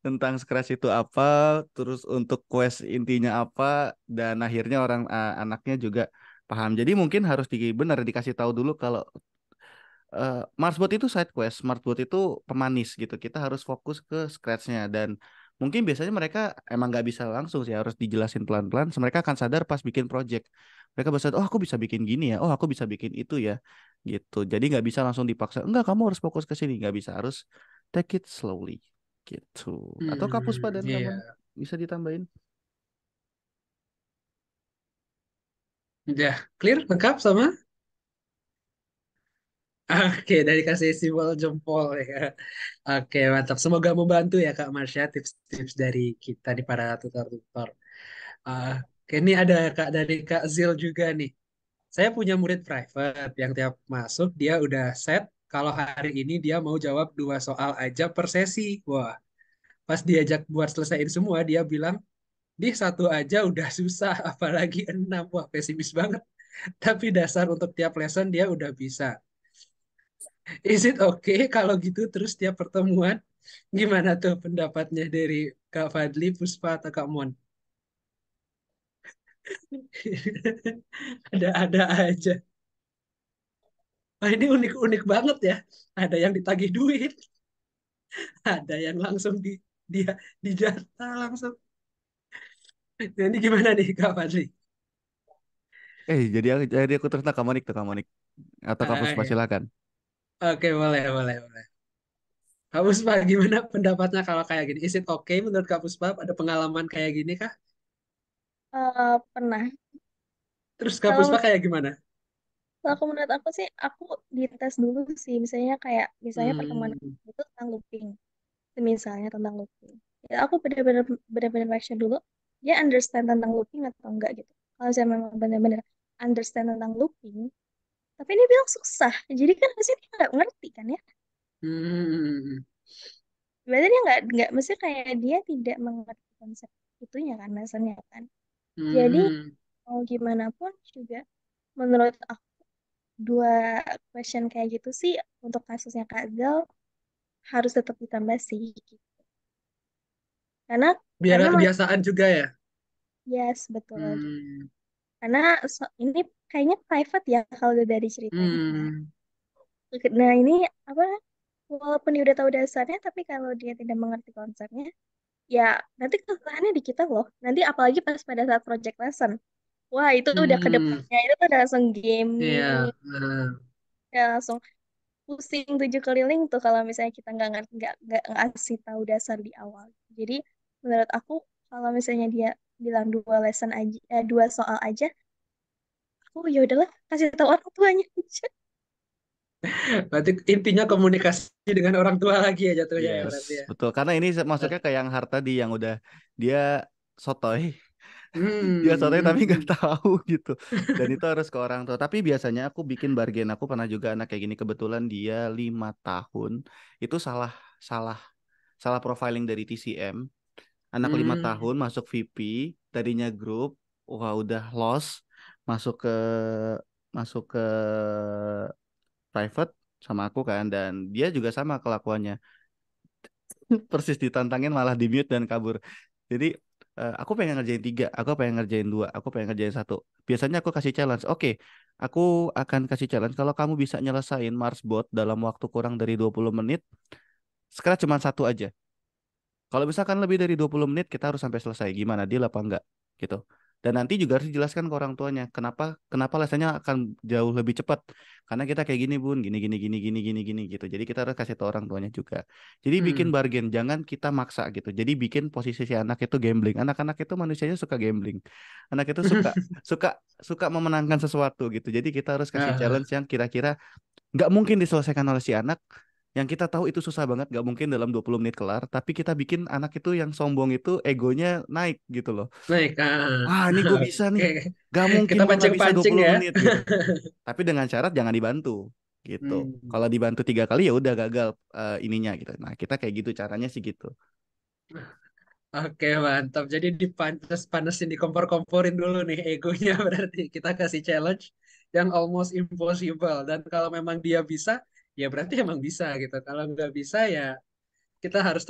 tentang Scratch itu apa, terus untuk quest intinya apa, dan akhirnya anaknya juga paham. Jadi mungkin harus benar dikasih tahu dulu kalau Marsbot itu side quest, Marsbot itu pemanis gitu. Kita harus fokus ke scratch-nya dan mungkin biasanya mereka emang nggak bisa langsung sih, harus dijelasin pelan-pelan. Mereka akan sadar pas bikin project. Mereka bisa, oh aku bisa bikin gini ya, oh aku bisa bikin itu ya, gitu. Jadi nggak bisa langsung dipaksa. Enggak, kamu harus fokus ke sini. Nggak bisa, harus take it slowly, gitu. Atau Kapus dan kamu iya. bisa ditambahin? Udah clear, lengkap sama? Oke, dari kasih simbol jempol ya. Oke, mantap. Semoga membantu ya Kak Marsha tips-tips dari kita di para tutor-tutor. Oke, ini ada Kak dari Kak Zil juga nih. Saya punya murid private yang tiap masuk dia udah set kalau hari ini dia mau jawab 2 soal aja per sesi. Wah, pas diajak buat selesaiin semua dia bilang, "Di satu aja udah susah, apalagi 6." Wah, pesimis banget. Tapi dasar untuk tiap lesson dia udah bisa. Is it okay kalau gitu terus tiap pertemuan? Gimana tuh pendapatnya dari Kak Fadli, Puspa, atau Kak Mon? Ada-ada aja. Wah, ini unik-unik banget ya. Ada yang ditagih duit, ada yang langsung dia dijata langsung. Nanti gimana nih Kak Fadli? Jadi aku terus Kak Monik tuh Kak Monik atau Kak Puspa Ya. silakan. Oke, boleh, boleh, boleh. Kak Puspa, gimana pendapatnya kalau kayak gini? Is it okay menurut Kak Puspa? Ada pengalaman kayak gini kah? Pernah. Terus Kak Kalau Puspa kayak gimana? kalau menurut aku sih, aku dites dulu sih. Misalnya pertemuan Hmm. itu tentang looping. Misalnya tentang looping. Ya, aku benar-benar make sure dulu dia understand tentang looping atau enggak gitu. Kalau saya memang benar-benar understand tentang looping, tapi dia bilang susah. Jadi kan pasti dia nggak ngerti kan ya. Hmm. Berarti dia nggak mesti kayak dia tidak mengerti konsep itunya kan dasarnya kan. Jadi Hmm. mau gimana pun juga menurut aku dua question kayak gitu sih untuk kasusnya Kak Zal harus tetap ditambah sih gitu. Karena Biar karena kebiasaan juga ya. yes betul. Hmm. Karena ini kayaknya private ya kalau dari ceritanya. Hmm. Nah ini apa? Walaupun dia udah tahu dasarnya, tapi kalau dia tidak mengerti konsepnya, ya nanti kesalahannya di kita loh. Nanti apalagi pas pada saat project lesson. Wah, itu udah ke Hmm. depannya. Itu udah langsung gaming, Iya. Hmm. ya langsung pusing 7 keliling tuh kalau misalnya kita nggak ngerti, nggak ngasih tahu dasar di awal. Jadi menurut aku kalau misalnya dia bilang dua soal aja, aku ya udahlah kasih tahu orang tuanya aja. Berarti intinya komunikasi dengan orang tua lagi ya jatuhnya ya Yes, berarti ya. betul. Karena ini masuknya ke yang hard tadi yang udah dia sotoy. Dia sotoy tapi nggak Hmm. tahu gitu. Dan itu harus ke orang tua. Tapi biasanya aku bikin bargain. Aku pernah juga anak kayak gini. Kebetulan dia 5 tahun. Itu salah salah salah profiling dari TCM. Anak lima Hmm. tahun masuk VP. Tadinya grup. Wah udah lost. Masuk ke masuk ke private sama aku kan. Dan dia juga sama kelakuannya. Persis ditantangin malah di mute dan kabur. Jadi aku pengen ngerjain 3, aku pengen ngerjain 2, aku pengen ngerjain 1. Biasanya aku kasih challenge. Oke, aku akan kasih challenge kalau kamu bisa nyelesain Marsbot dalam waktu kurang dari 20 menit, Scratch cuma 1 aja. Kalau misalkan lebih dari 20 menit kita harus sampai selesai. Gimana deal apa enggak gitu. Dan nanti juga harus dijelaskan ke orang tuanya kenapa kenapa lesanya akan jauh lebih cepat. Karena kita kayak gini, Bun, gini gini gini gini gini gini gitu. Jadi kita harus kasih tahu orang tuanya juga. Jadi bikin Hmm. bargain, jangan kita maksa gitu. Jadi bikin posisi si anak itu gambling. Anak-anak itu manusianya suka gambling. Anak itu suka suka suka memenangkan sesuatu gitu. Jadi kita harus kasih Ah. challenge yang kira-kira nggak mungkin diselesaikan oleh si anak, yang kita tahu itu susah banget, nggak mungkin dalam 20 menit kelar, tapi kita bikin anak itu yang sombong itu egonya naik gitu loh. Baik. Wah, ini gue bisa nih. Oke. Gak mungkin Kita gue nggak bisa pancing-pancing 20 ya. menit gitu. Tapi dengan syarat jangan dibantu gitu. Hmm. Kalau dibantu 3 kali ya udah gagal ininya gitu. Nah, kita kayak gitu caranya sih gitu. Oke, mantap. Jadi dipanas-panasin, dikompor-komporin dulu nih egonya berarti. Kita kasih challenge yang almost impossible. Dan kalau memang dia bisa, ya berarti emang bisa gitu. Kalau nggak bisa ya kita harus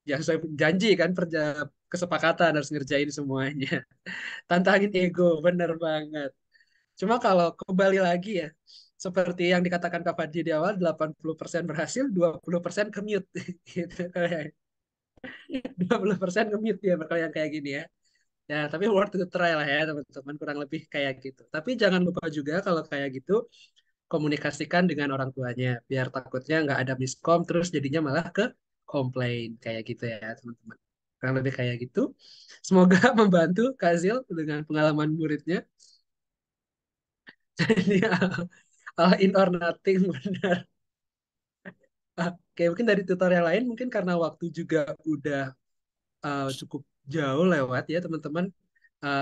ya sesuai janji kan kesepakatan harus ngerjain semuanya. Tantangin ego, bener banget. Cuma kalau kembali lagi ya, seperti yang dikatakan Kak Fadji di awal, 80% berhasil, 20% commute. Gitu. 20% nge-mute dia bakal yang kayak gini ya. Ya, tapi worth to try lah ya teman-teman, kurang lebih kayak gitu. Tapi jangan lupa juga kalau kayak gitu komunikasikan dengan orang tuanya biar takutnya nggak ada miskom terus jadinya malah ke komplain kayak gitu ya teman-teman. Kurang lebih kayak gitu. Semoga membantu Kak Zil dengan pengalaman muridnya. Jadi all in or nothing benar. Oke, mungkin dari tutorial lain mungkin karena waktu juga udah cukup jauh lewat ya teman-teman.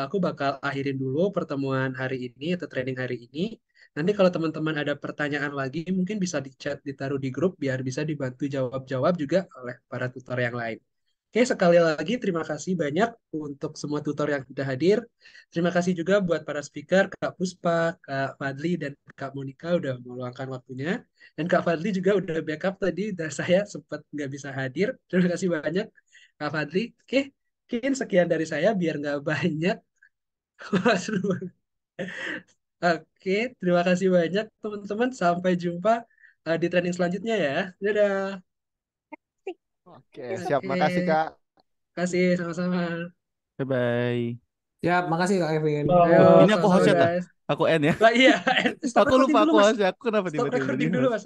Aku bakal akhirin dulu pertemuan hari ini atau training hari ini. Nanti kalau teman-teman ada pertanyaan lagi, mungkin bisa di chat, ditaruh di grup biar bisa dibantu jawab-jawab juga oleh para tutor yang lain. Oke, sekali lagi terima kasih banyak untuk semua tutor yang sudah hadir. Terima kasih juga buat para speaker, Kak Puspa, Kak Fadli, dan Kak Monika udah meluangkan waktunya. Dan Kak Fadli juga udah backup tadi, dan saya sempat nggak bisa hadir. Terima kasih banyak, Kak Fadli. Oke, mungkin sekian dari saya biar nggak banyak. Wah, seru banget. Oke, terima kasih banyak teman-teman. Sampai jumpa di training selanjutnya ya. Dadah. Asik. Oke, Thank you so siap. Oke, Makasih, Kak. kasih sama-sama. Bye-bye. Siap, makasih Kak Kevin. Ayo, Ini aku sama-sama hostnya kah? guys. Aku end ya? Lah iya, stop Aku lupa recording dulu aku Mas. hostnya. Aku kenapa Stop tiba-tiba jadi recording dulu host? Mas.